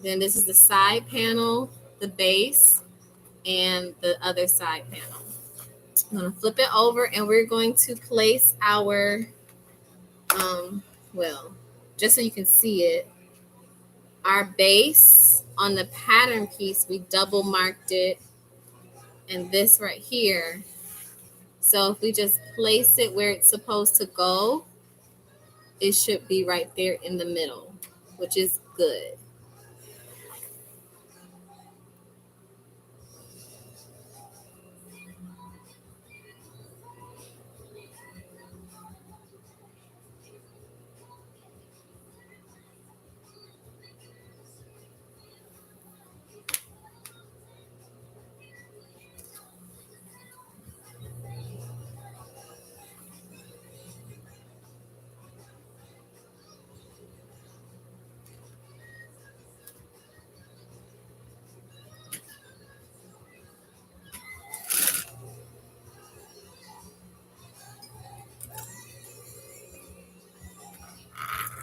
Then this is the side panel, the base, and the other side panel. I'm going to flip it over and we're going to place our, just so you can see it, our base on the pattern piece, we double marked it, and this right here. So if we just place it where it's supposed to go, it should be right there in the middle, which is good.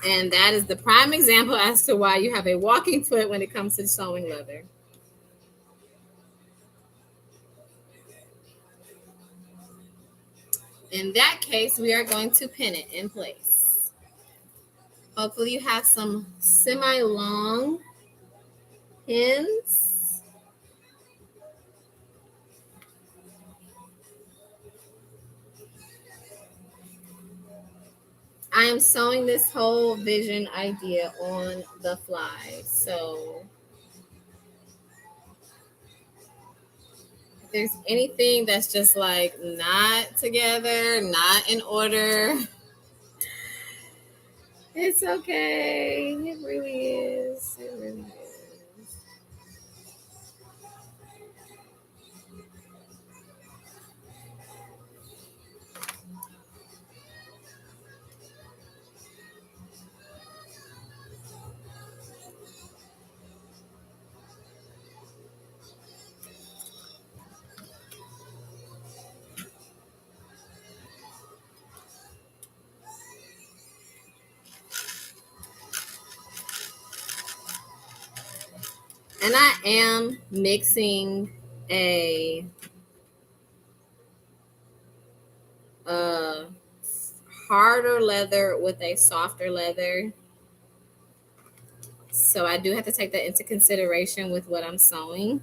And that is the prime example as to why you have a walking foot when it comes to sewing leather. In that case, we are going to pin it in place. Hopefully you have some semi-long pins. I am sewing this whole vision idea on the fly. So if there's anything that's just like not together, not in order, it's okay. It really is. It really is. And I am mixing a harder leather with a softer leather. So I do have to take that into consideration with what I'm sewing.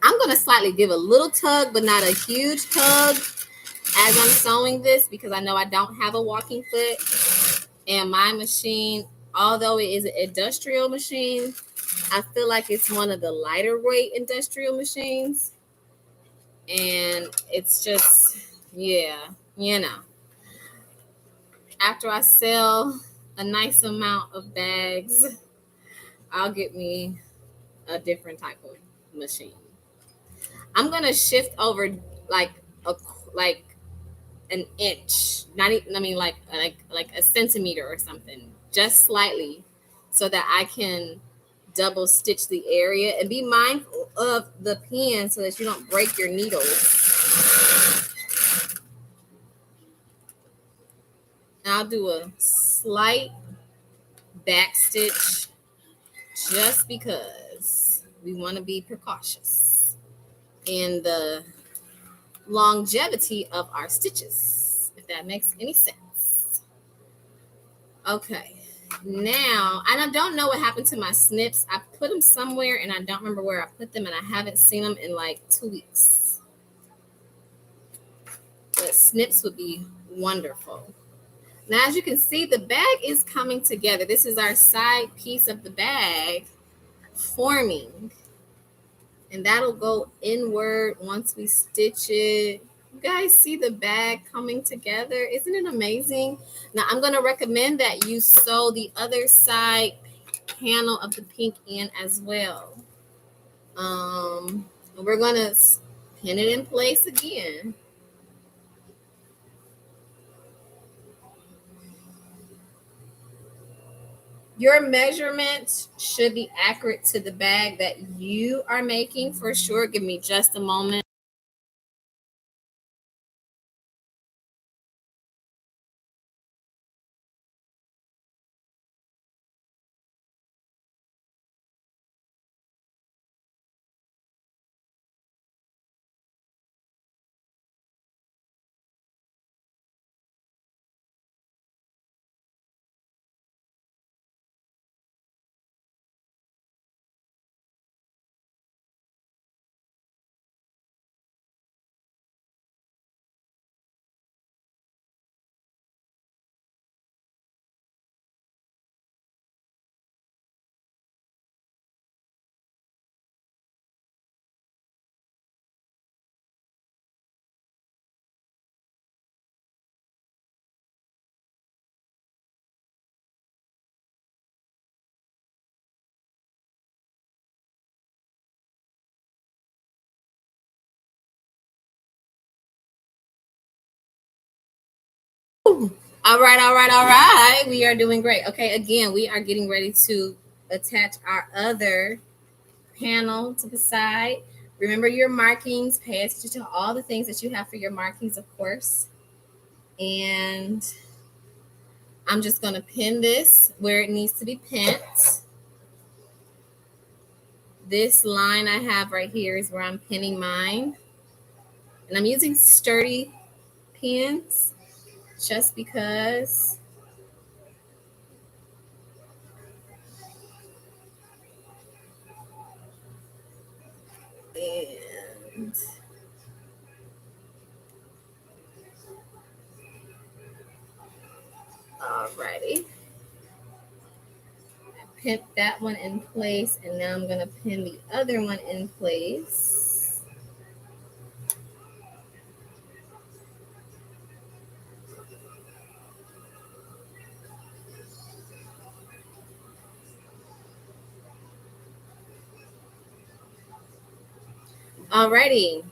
I'm going to slightly give a little tug, but not a huge tug as I'm sewing this because I know I don't have a walking foot. And my machine, although it is an industrial machine, I feel like it's one of the lighter weight industrial machines. And it's just, after I sell a nice amount of bags, I'll get me a different type of machine. I'm gonna shift over like an inch, not even, I mean like a centimeter or something, just slightly, so that I can double stitch the area and be mindful of the pin so that you don't break your needles. And I'll do a slight back stitch just because we want to be precautious in the longevity of our stitches, if that makes any sense. Okay, Now, and I don't know what happened to my snips. I put them somewhere and I don't remember where I put them, and I haven't seen them in like 2 weeks. But snips would be wonderful. Now, as you can see, the bag is coming together. This is our side piece of the bag forming, and that'll go inward once we stitch it. You guys see the bag coming together? Isn't it amazing? Now, I'm going to recommend that you sew the other side panel of the pink in as well. We're going to pin it in place again. Your measurements should be accurate to the bag that you are making for sure. Give me just a moment. All right, all right, all right. We are doing great. Okay, again, we are getting ready to attach our other panel to the side. Remember your markings. Pay attention to all the things that you have for your markings, of course. And I'm just going to pin this where it needs to be pinned. This line I have right here is where I'm pinning mine. And I'm using sturdy pins just because. And alrighty. Pin that one in place, and now I'm going to pin the other one in place. Alrighty.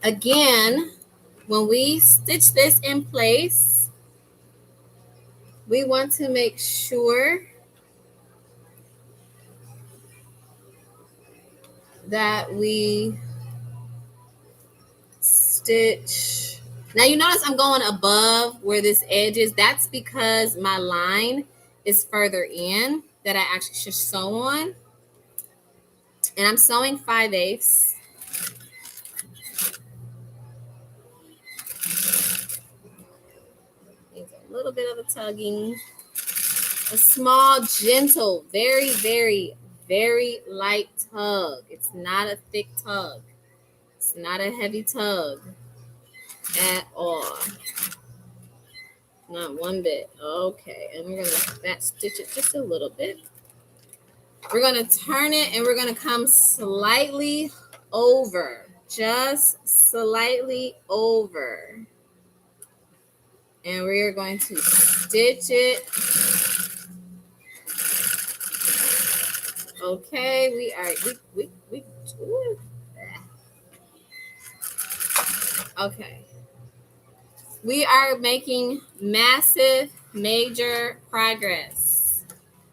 Again, when we stitch this in place, we want to make sure that we stitch. Now you notice I'm going above where this edge is. That's because my line is further in that I actually should sew on. And I'm sewing 5/8. Needs a little bit of a tugging. A small, gentle, very, very, very light tug. It's not a thick tug. It's not a heavy tug at all. Not one bit. Okay, and we're gonna back stitch it just a little bit. We're gonna turn it and we're gonna come slightly over, just slightly over. And we are going to stitch it. Okay, we are ooh. Okay. We are making massive, major progress.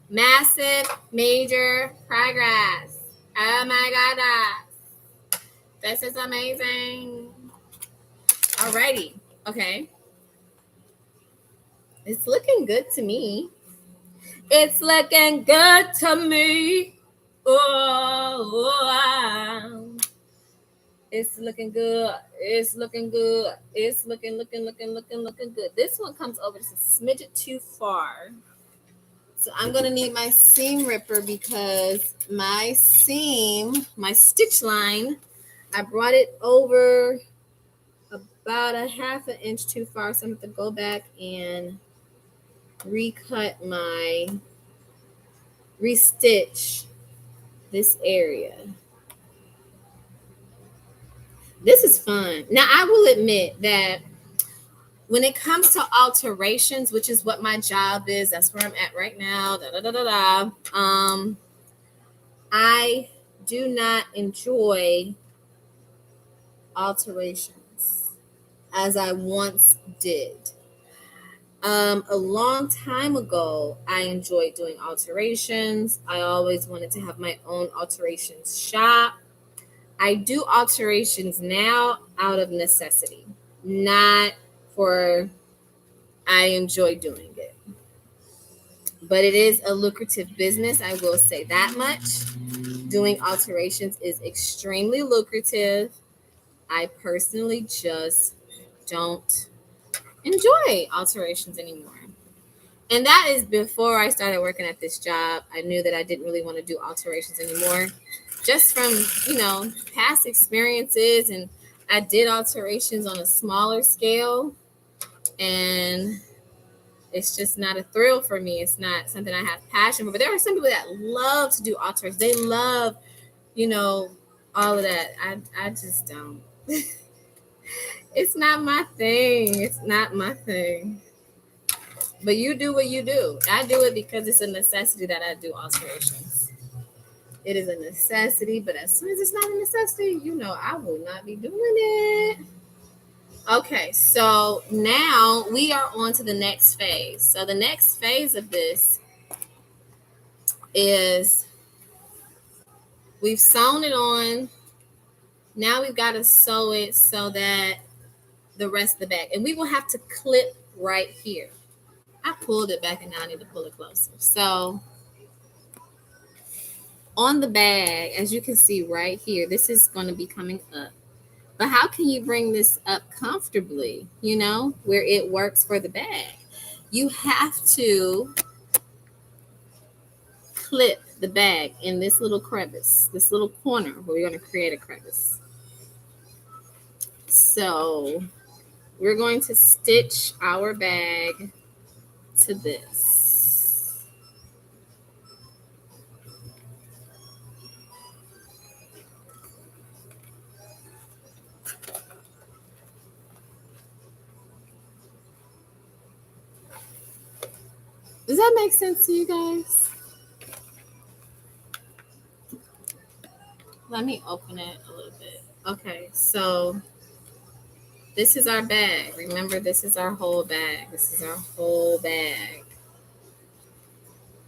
Massive, major progress. Oh my God. This is amazing. Alrighty. Okay. It's looking good to me. It's looking good to me. Oh, it's looking good. It's looking good. It's looking good. This one comes over just a smidget too far. So I'm going to need my seam ripper because my stitch line, I brought it over about a half an inch too far. So I'm going to go back and restitch this area. This is fun. Now, I will admit that when it comes to alterations, which is what my job is, that's where I'm at right now. I do not enjoy alterations as I once did. A long time ago, I enjoyed doing alterations. I always wanted to have my own alterations shop. I do alterations now out of necessity, not for I enjoy doing it. But it is a lucrative business, I will say that much. Doing alterations is extremely lucrative. I personally just don't enjoy alterations anymore. And that is before I started working at this job. I knew that I didn't really want to do alterations anymore. Just from, past experiences, and I did alterations on a smaller scale, and it's just not a thrill for me. It's not something I have passion for. But there are some people that love to do alterations. They love, all of that. I just don't. It's not my thing. It's not my thing. But you do what you do. I do it because it's a necessity that I do alterations. It is a necessity, but as soon as it's not a necessity, I will not be doing it. Okay, so now we are on to the next phase. So the next phase of this is we've sewn it on. Now we've got to sew it so that the rest of the bag, and we will have to clip right here. I pulled it back and now I need to pull it closer. So on the bag, as you can see right here, this is going to be coming up. But how can you bring this up comfortably, where it works for the bag? You have to clip the bag in this little crevice, this little corner where we're going to create a crevice. So we're going to stitch our bag to this. Does that make sense to you guys? Let me open it a little bit. Okay, so this is our bag. Remember, this is our whole bag. This is our whole bag.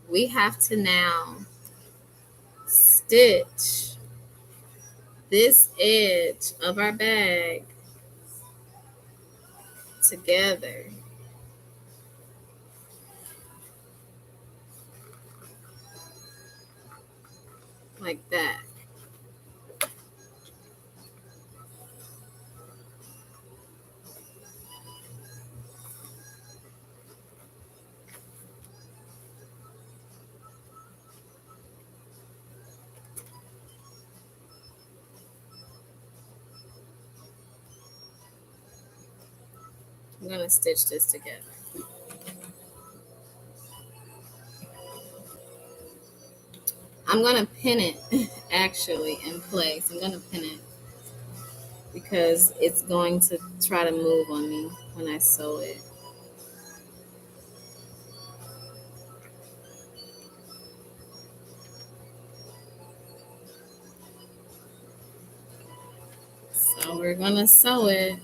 We have to now stitch this edge of our bag together. Like that. I'm going to stitch this together. I'm going to pin it actually in place. I'm going to pin it because it's going to try to move on me when I sew it. So we're going to sew it.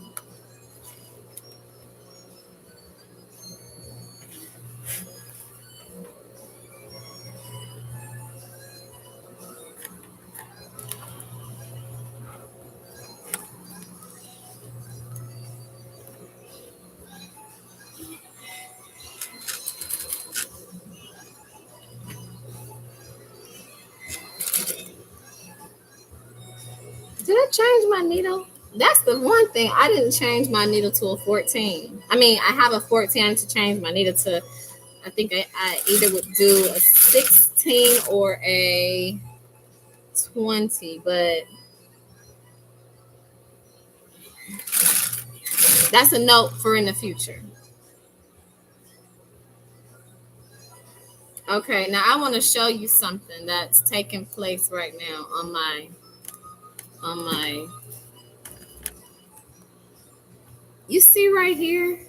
Did I change my needle? That's the one thing. I didn't change my needle to a 14. I mean, I have a 14. I need to change my needle to I think I either would do a 16 or a 20, but that's a note for in the future. Okay, now I want to show you something that's taking place right now on my you see right here,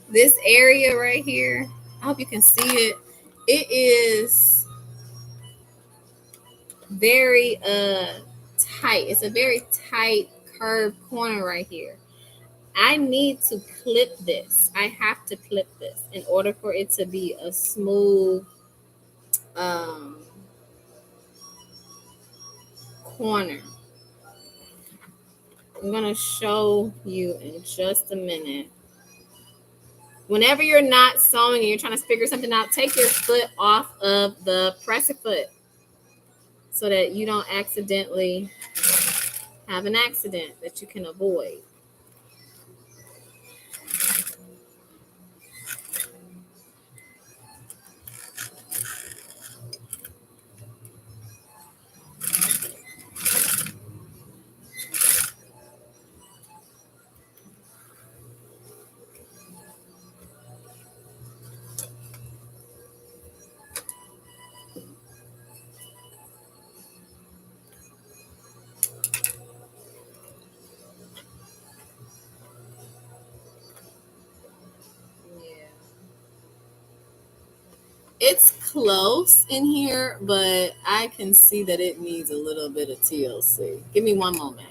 this area right here. I hope you can see it. It is very tight. It's a very tight curved corner right here. I need to clip this. I have to clip this in order for it to be a smooth um, corner. I'm gonna show you in just a minute. Whenever you're not sewing and you're trying to figure something out, take your foot off of the presser foot so that you don't accidentally have an accident that you can avoid. Yeah. It's close in here, but I can see that it needs a little bit of TLC. Give me one moment.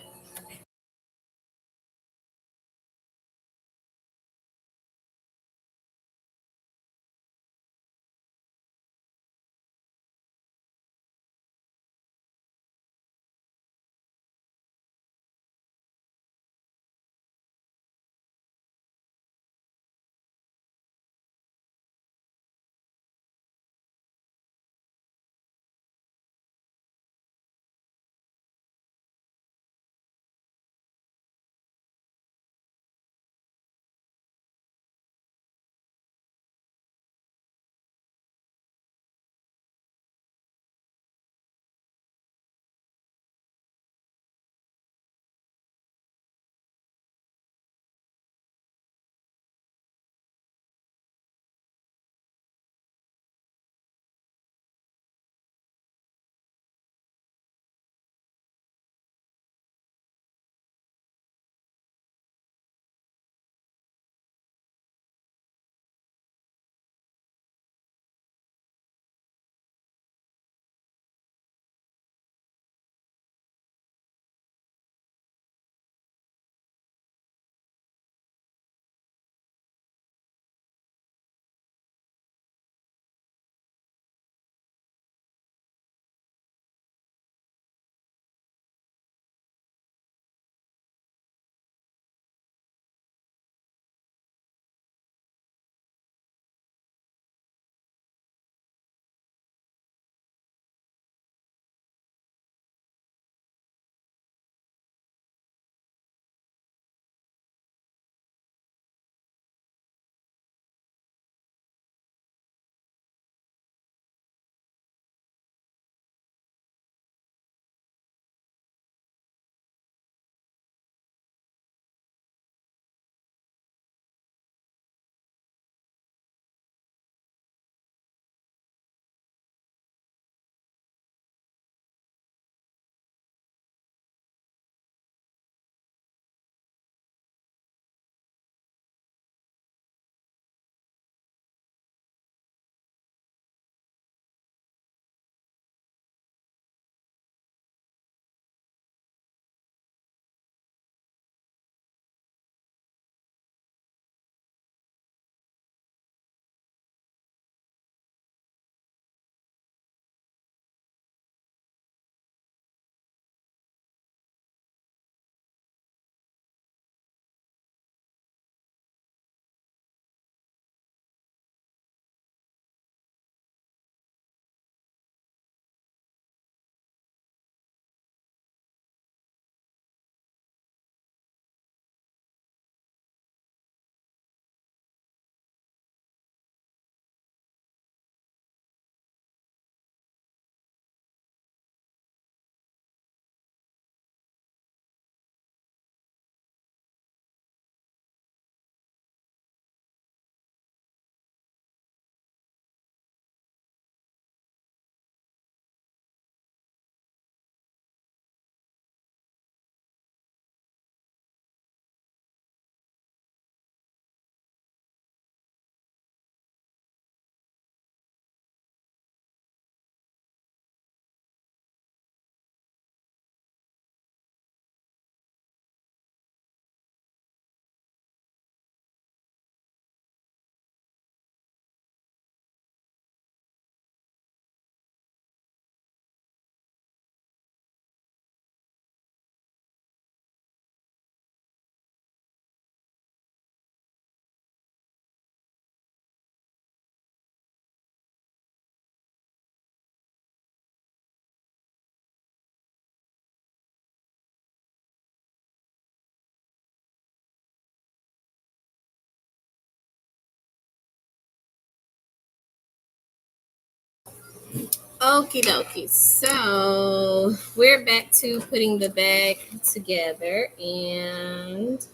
Okie dokie. So we're back to putting the bag together, and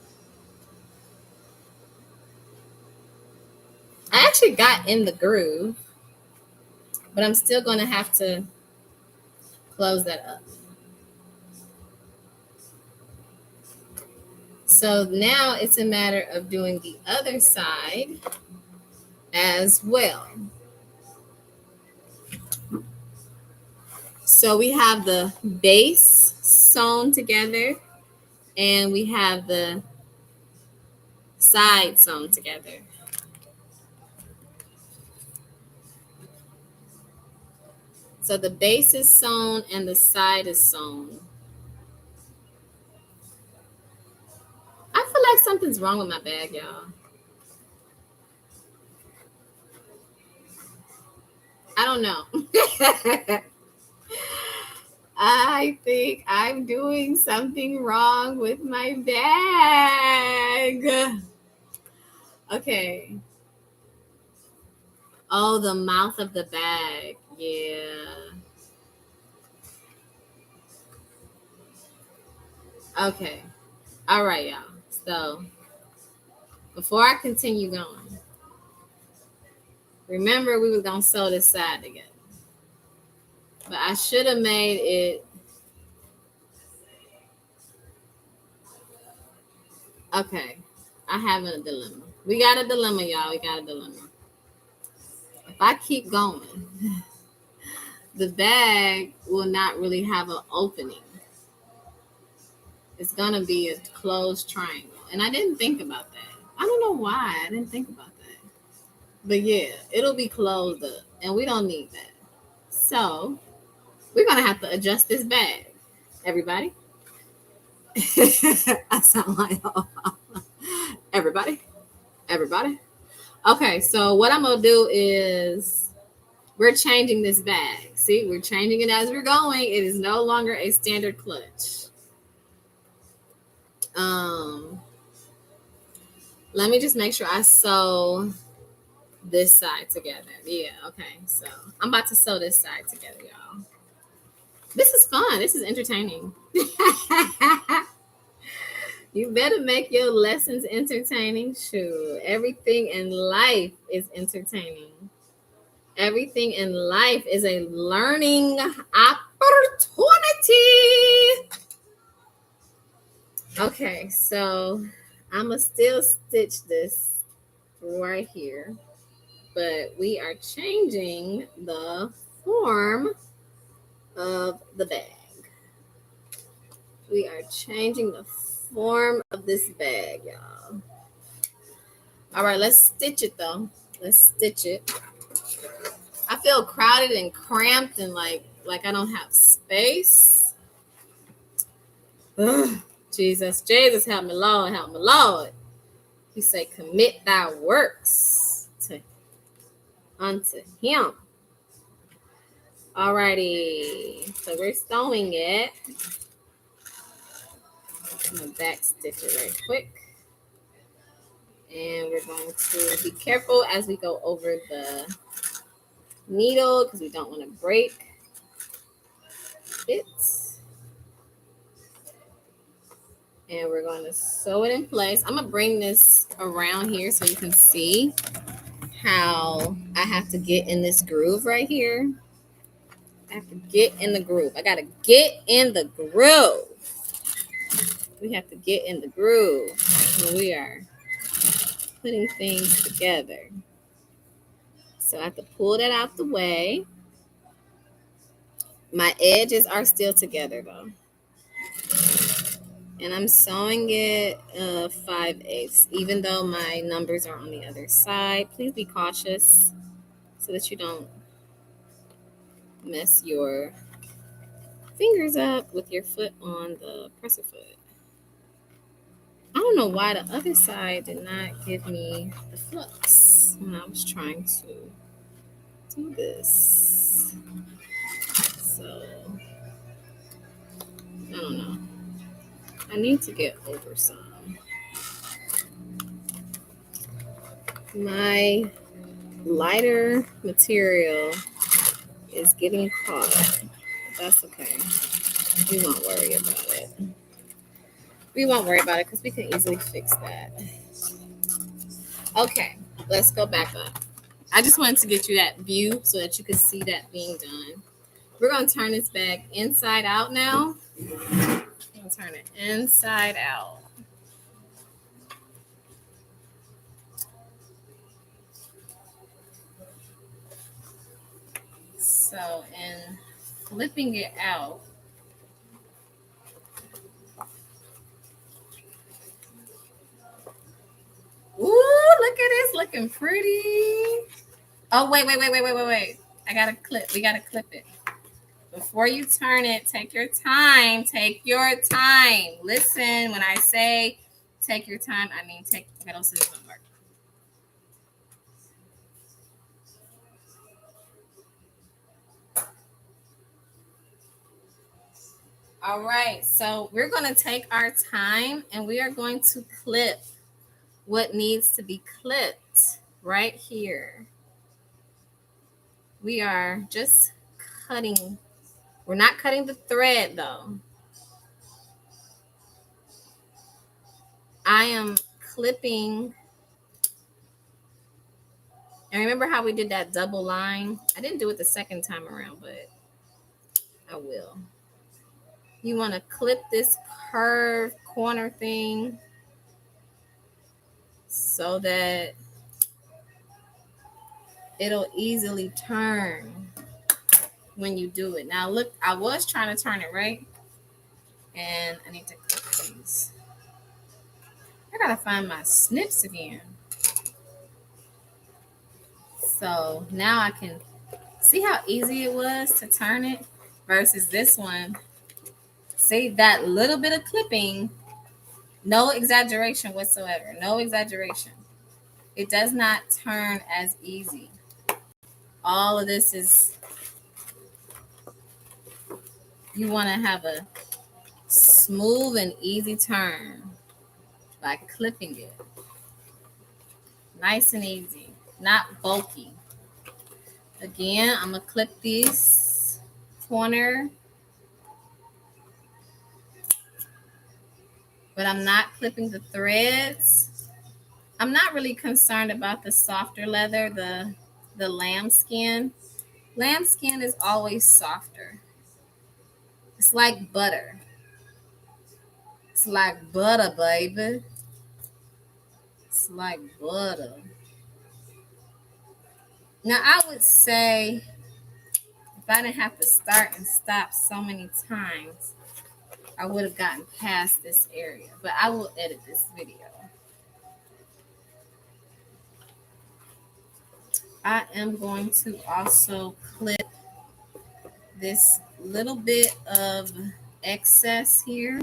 I actually got in the groove, but I'm still going to have to close that up. So now it's a matter of doing the other side as well. So we have the base sewn together, and we have the side sewn together. So the base is sewn and the side is sewn. I feel like something's wrong with my bag, y'all. I don't know. I think I'm doing something wrong with my bag. Okay. Oh, the mouth of the bag. Yeah. Okay. All right, y'all. So before I continue going, remember we was gonna sew this side together. But I should have made it. Okay. I have a dilemma. We got a dilemma, y'all. We got a dilemma. If I keep going, the bag will not really have an opening. It's gonna be a closed triangle. And I didn't think about that. I don't know why I didn't think about that. But yeah, it'll be closed up. And we don't need that. So we're gonna have to adjust this bag. Everybody. I sound like everybody. Everybody. Okay, so what I'm gonna do is we're changing this bag. See, we're changing it as we're going. It is no longer a standard clutch. Um, let me just make sure I sew this side together. Yeah, okay. So I'm about to sew this side together, y'all. This is fun. This is entertaining. You better make your lessons entertaining. Sure. Everything in life is entertaining. Everything in life is a learning opportunity. Okay, so I'm going to still stitch this right here, but we are changing the form of the bag. We are changing the form of this bag, y'all. All right, let's stitch it though. Let's stitch it. I feel crowded and cramped and like I don't have space. Ugh, Jesus, help me, Lord, help me, Lord. He say, commit thy works unto him. Alrighty, so we're sewing it. I'm gonna back stitch it right quick. And we're going to be careful as we go over the needle because we don't want to break it. And we're going to sew it in place. I'm going to bring this around here so you can see how I have to get in this groove right here. I have to get in the groove. I got to get in the groove. We have to get in the groove when we are putting things together. So I have to pull that out the way. My edges are still together though. And I'm sewing it 5/8, even though my numbers are on the other side. Please be cautious so that you don't mess your fingers up with your foot on the presser foot. I don't know why the other side did not give me the flux when I was trying to do this. So, I don't know. I need to get over some. My lighter material is getting caught. That's okay. We won't worry about it. We won't worry about it because we can easily fix that. Okay, let's go back up. I just wanted to get you that view so that you can see that being done. We're going to turn this bag inside out now. I'm going to turn it inside out. So, in flipping it out, ooh, look at this, looking pretty. Oh, wait. I got to clip. We got to clip it. Before you turn it, take your time. Take your time. Listen, when I say take your time, I mean take, okay, don't say this one word. All right, so we're going to take our time and we are going to clip what needs to be clipped right here. We are just cutting. We're not cutting the thread though. I am clipping. And remember how we did that double line? I didn't do it the second time around, but I will. You want to clip this curved corner thing so that it'll easily turn when you do it. Now look, I was trying to turn it right, and I need to clip these. I gotta find my snips again. So now I can see how easy it was to turn it versus this one. See that little bit of clipping, no exaggeration whatsoever, no exaggeration. It does not turn as easy. All of this is, you want to have a smooth and easy turn by clipping it. Nice and easy, not bulky. Again, I'm going to clip this corner, but I'm not clipping the threads. I'm not really concerned about the softer leather, the lamb skin. Lamb skin is always softer. It's like butter. It's like butter, baby. It's like butter. Now, I would say if I didn't have to start and stop so many times, I would have gotten past this area. But I will edit this video. I am going to also clip this little bit of excess here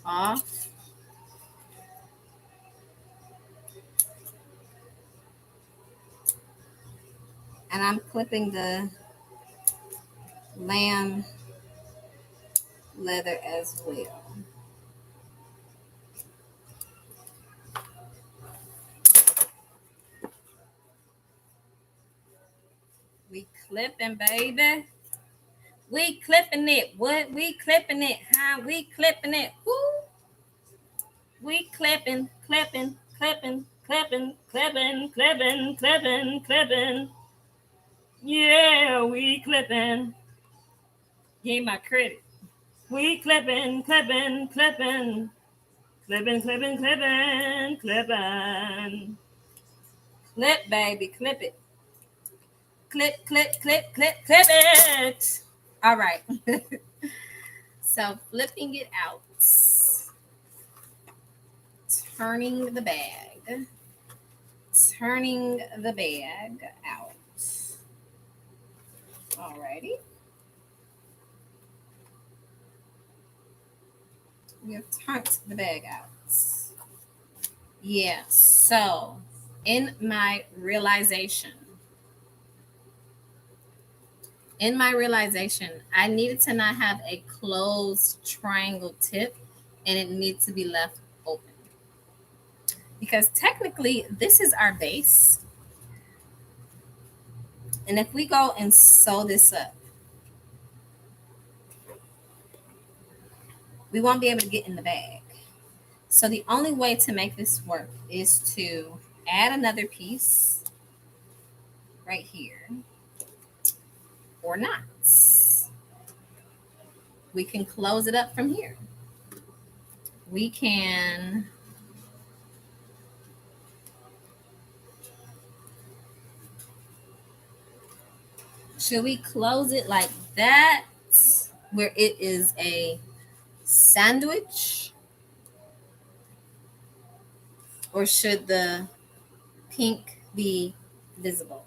off. And I'm clipping the lamb leather as well. We clipping, baby. We clipping it. What? We clipping it, huh? We clipping it. Woo! We clipping. Yeah, we clipping. Give my credit. We clipping. Clipping, clipping. Clip, baby, clip it. Clip it. All right. So flipping it out. Turning the bag. Turning the bag out. Alrighty. We have turned the bag out. Yeah, so in my realization, I needed to not have a closed triangle tip and it needs to be left open. Because technically, this is our base. And if we go and sew this up, we won't be able to get in the bag. So the only way to make this work is to add another piece right here or not. We can close it up from here. We can should we close it like that where it is a sandwich, or should the pink be visible?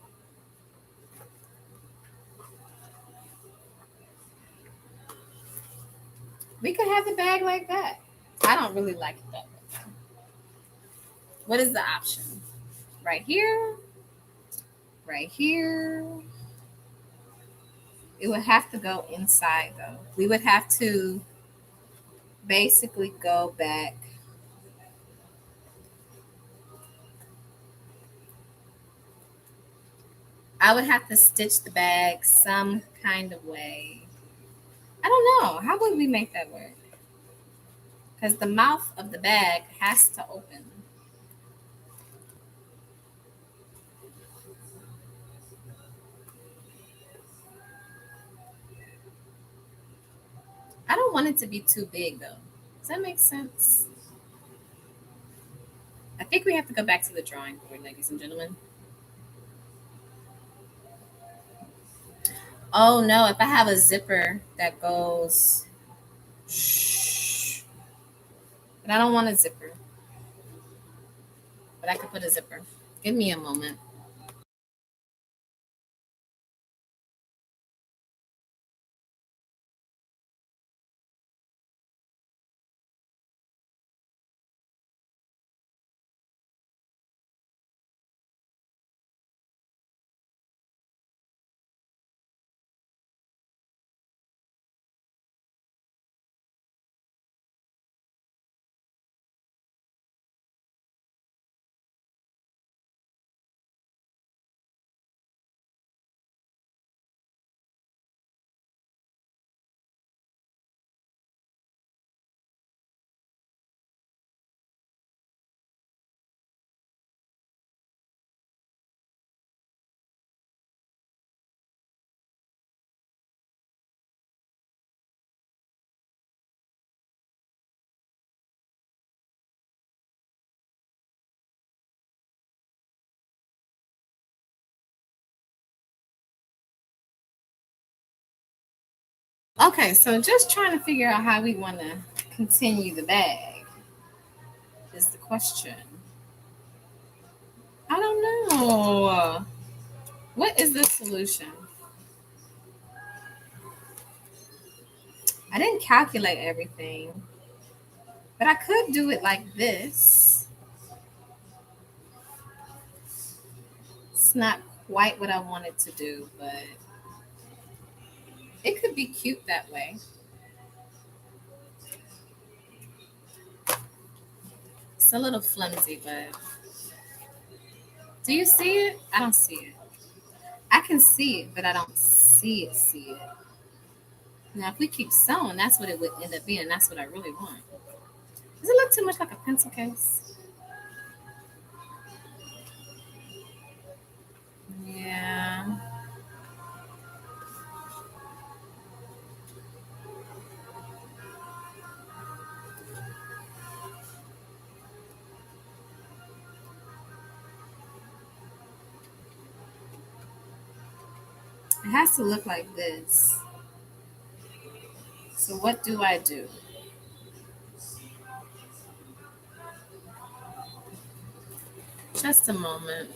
We could have the bag like that. I don't really like it that way. What is the option? Right here, right here. It would have to go inside though. We would have to basically go back. I would have to stitch the bag some kind of way. I don't know. How would we make that work? Because the mouth of the bag has to open. I don't want it to be too big though. Does that make sense? I think we have to go back to the drawing board, ladies and gentlemen. Oh no, if I have a zipper that goes, shh, but I don't want a zipper. But I could put a zipper. Give me a moment. Okay, so just trying to figure out how we want to continue the bag is the question. I don't know. What is the solution? I didn't calculate everything, but I could do it like this. It's not quite what I wanted to do, but it could be cute that way. It's a little flimsy, but do you see it? I don't see it. I can see it, but I don't see it. Now, if we keep sewing, that's what it would end up being. That's what I really want. Does it look too much like a pencil case? Yeah. It has to look like this. So what do I do? Just a moment.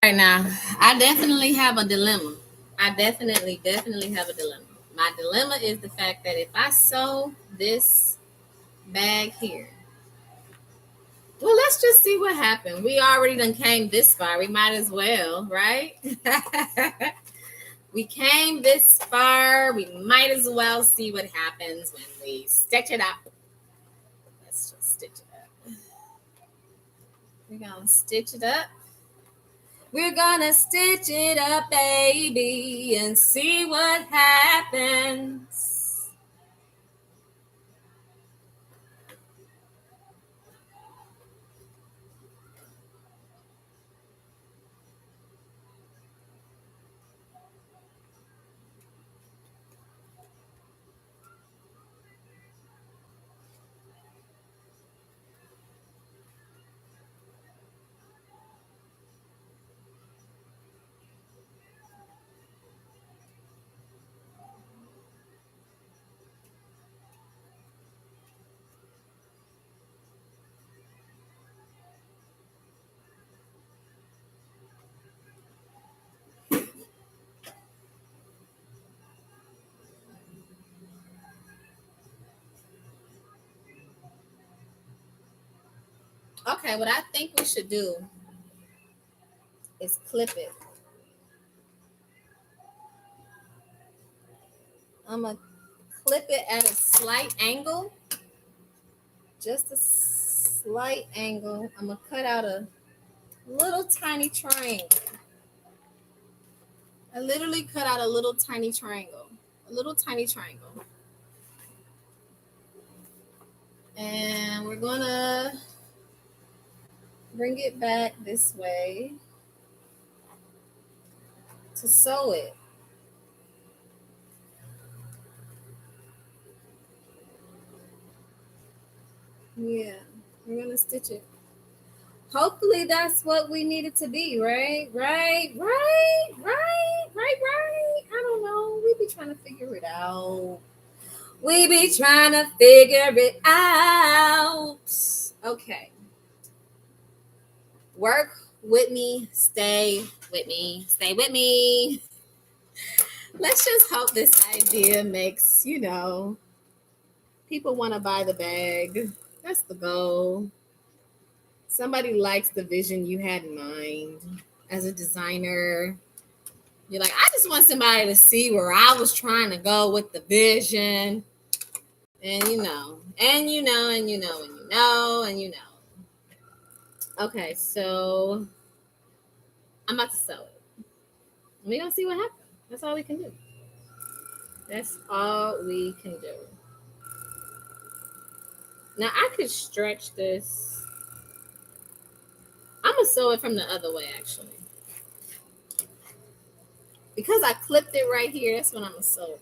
Right now, I definitely have a dilemma. I definitely have a dilemma. My dilemma is the fact that if I sew this bag here, well, let's just see what happened. We already done came this far. We might as well, right? We came this far. We might as well see what happens when we stitch it up. Let's just stitch it up. We're gonna stitch it up. We're gonna stitch it up, baby, and see what happens. Okay, what I think we should do is clip it. I'm gonna clip it at a slight angle, just a slight angle. I'm gonna cut out a little tiny triangle. I literally cut out a little tiny triangle, a little tiny triangle. And we're gonna bring it back this way to sew it. Yeah, we're gonna stitch it. Hopefully that's what we need it to be, right? Right. I don't know. We be trying to figure it out. We be trying to figure it out. Okay. Work with me, stay with me, stay with me. Let's just hope this idea makes, people want to buy the bag. That's the goal. Somebody likes the vision you had in mind as a designer. You're like, I just want somebody to see where I was trying to go with the vision. And you know, and you know, and you know, and you know, and you know. Okay, so I'm about to sew it. We're gonna see what happens. That's all we can do. That's all we can do. Now I could stretch this. I'm gonna sew it from the other way actually. Because I clipped it right here, that's what I'm gonna sew it.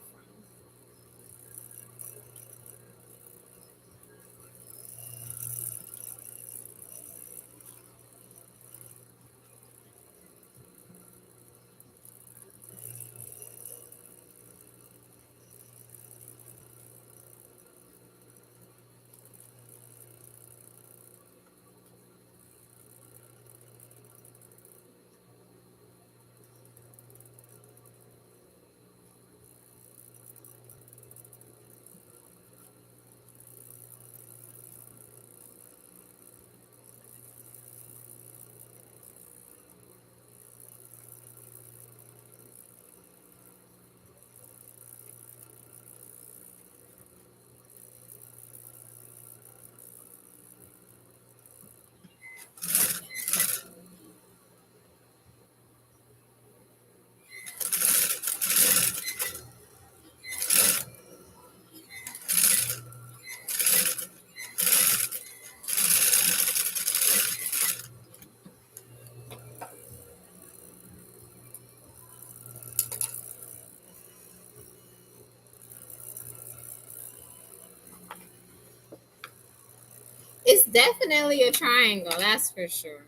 It's definitely a triangle, that's for sure.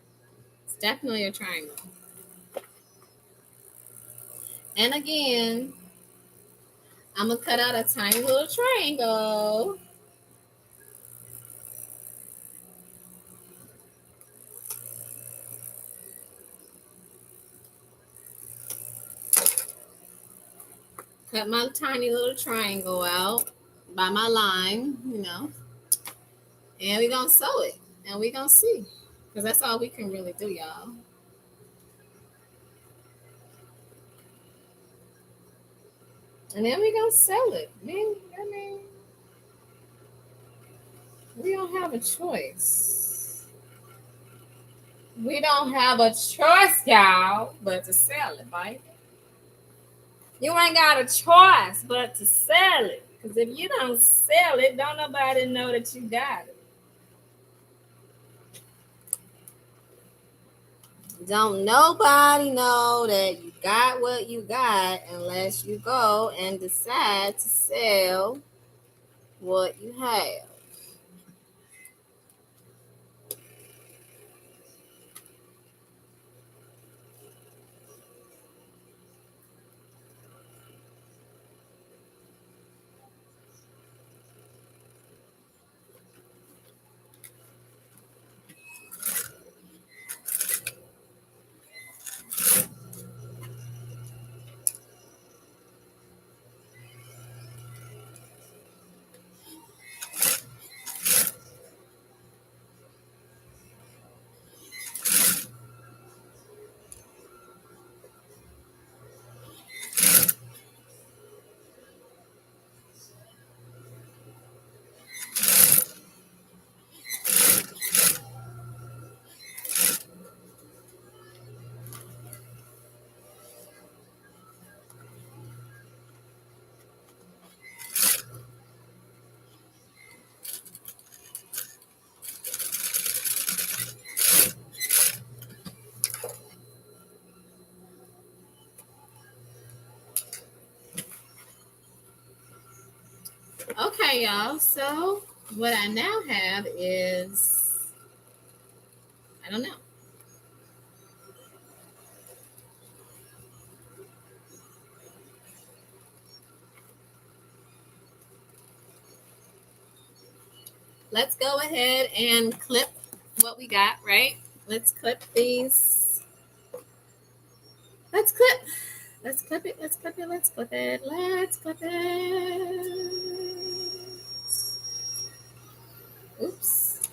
It's definitely a triangle. And again, I'm gonna cut out a tiny little triangle. cut my tiny little triangle out by my line, and we're gonna sew it and we're gonna see. Because that's all we can really do, y'all. And then we're gonna sell it. I mean, we don't have a choice. We don't have a choice, y'all, but to sell it, right? You ain't got a choice but to sell it. Because if you don't sell it, don't nobody know that you got it. Don't nobody know that you got what you got unless you go and decide to sell what you have. Okay, y'all. So what I now have is, I don't know. Let's go ahead and clip what we got, right? Let's clip these. Let's clip. Let's clip it. Let's clip it. Let's clip it. Let's clip it. Oops.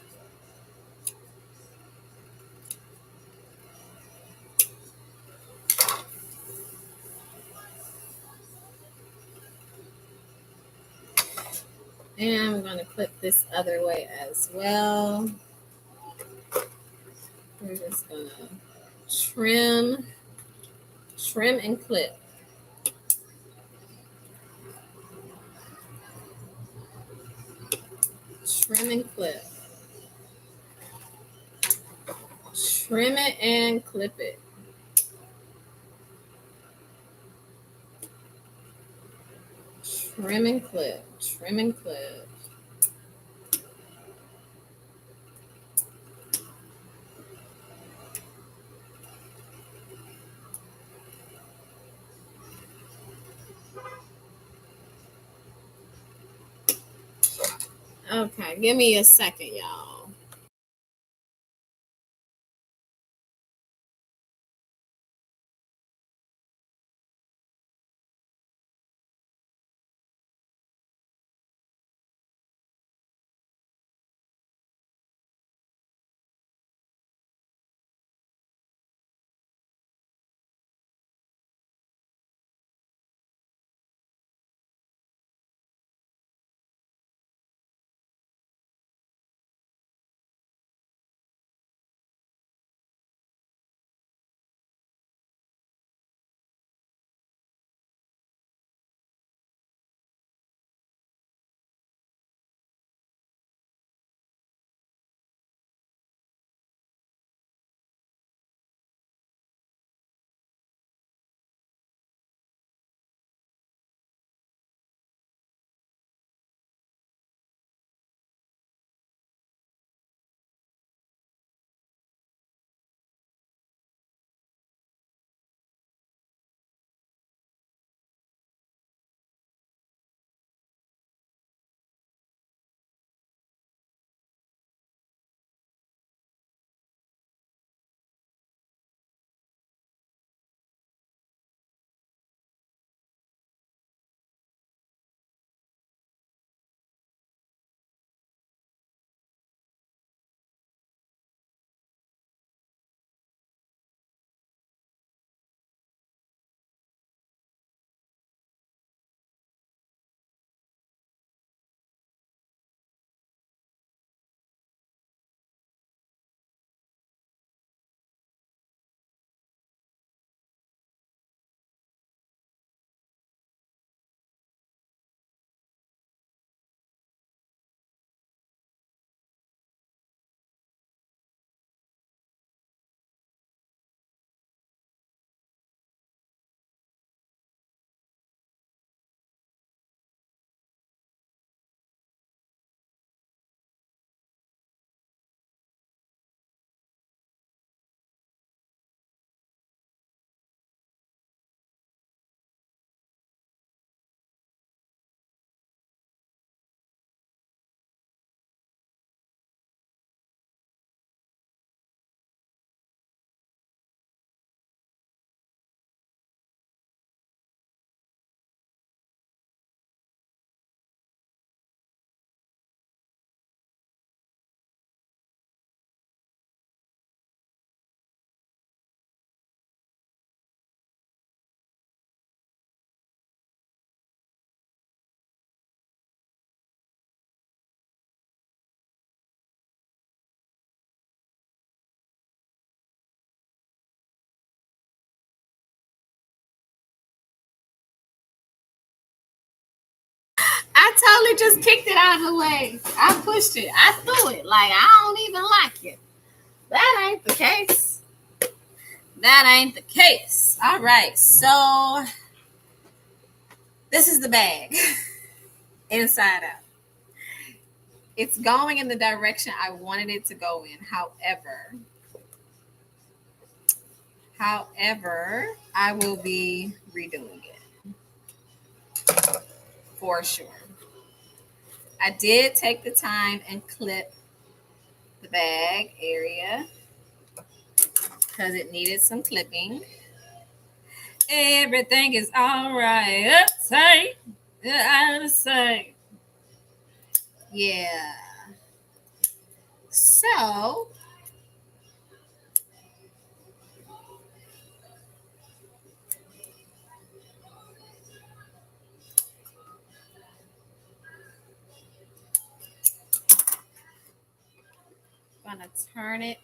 And I'm going to clip this other way as well. We're just going to trim and clip. Trim and clip. Trim it and clip it. Trim and clip. Trim and clip. Okay, give me a second, y'all. totally just kicked it out of the way. I pushed it. I threw it. Like, I don't even like it. That ain't the case. That ain't the case. All right. So, this is the bag. Inside out. It's going in the direction I wanted it to go in. However, I will be redoing it for sure. I did take the time and clip the bag area because it needed some clipping. Everything is all right. Say, I say, yeah. So, I'm gonna turn it.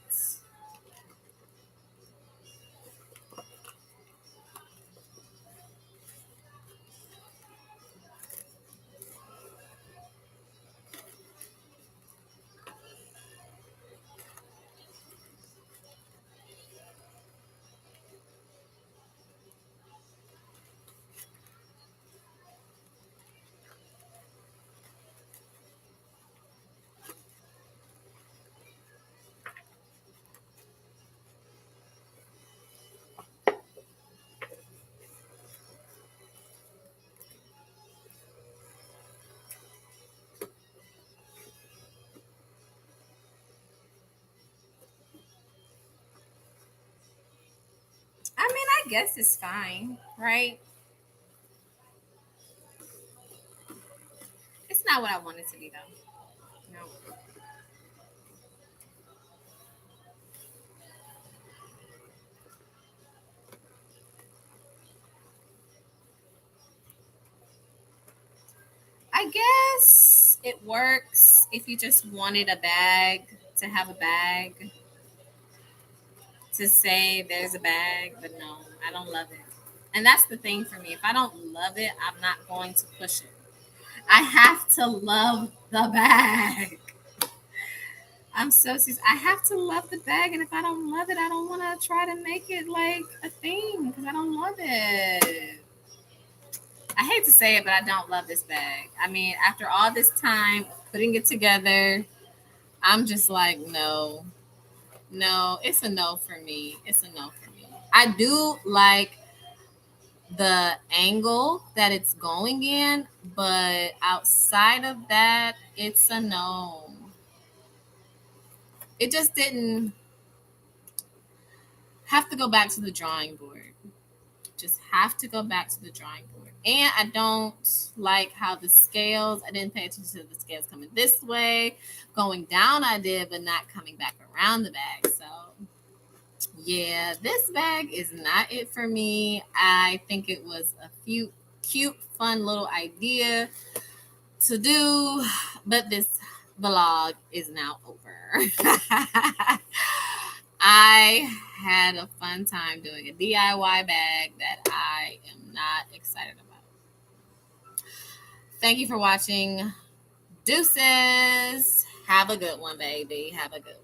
I mean, I guess it's fine, right? It's not what I want it to be, though. No. I guess it works if you just wanted a bag to have a bag to say there's a bag, but no, I don't love it. And that's the thing for me. If I don't love it, I'm not going to push it. I have to love the bag. I'm so serious. I have to love the bag, and if I don't love it, I don't want to try to make it like a thing because I don't love it. I hate to say it, but I don't love this bag. I mean, after all this time putting it together, I'm just like, no, no, it's a no for me. It's a no for me. I do like the angle that it's going in, but outside of that, it's a no. It just didn't have to go back to the drawing board. Just have to go back to the drawing board. And I don't like how the scales, I didn't pay attention to the scales coming this way. Going down, I did, but not coming back around the bag. So, yeah, this bag is not it for me. I think it was a cute, fun little idea to do, but this vlog is now over. I had a fun time doing a DIY bag that I am not excited about. Thank you for watching. Deuces. Have a good one, baby. Have a good one.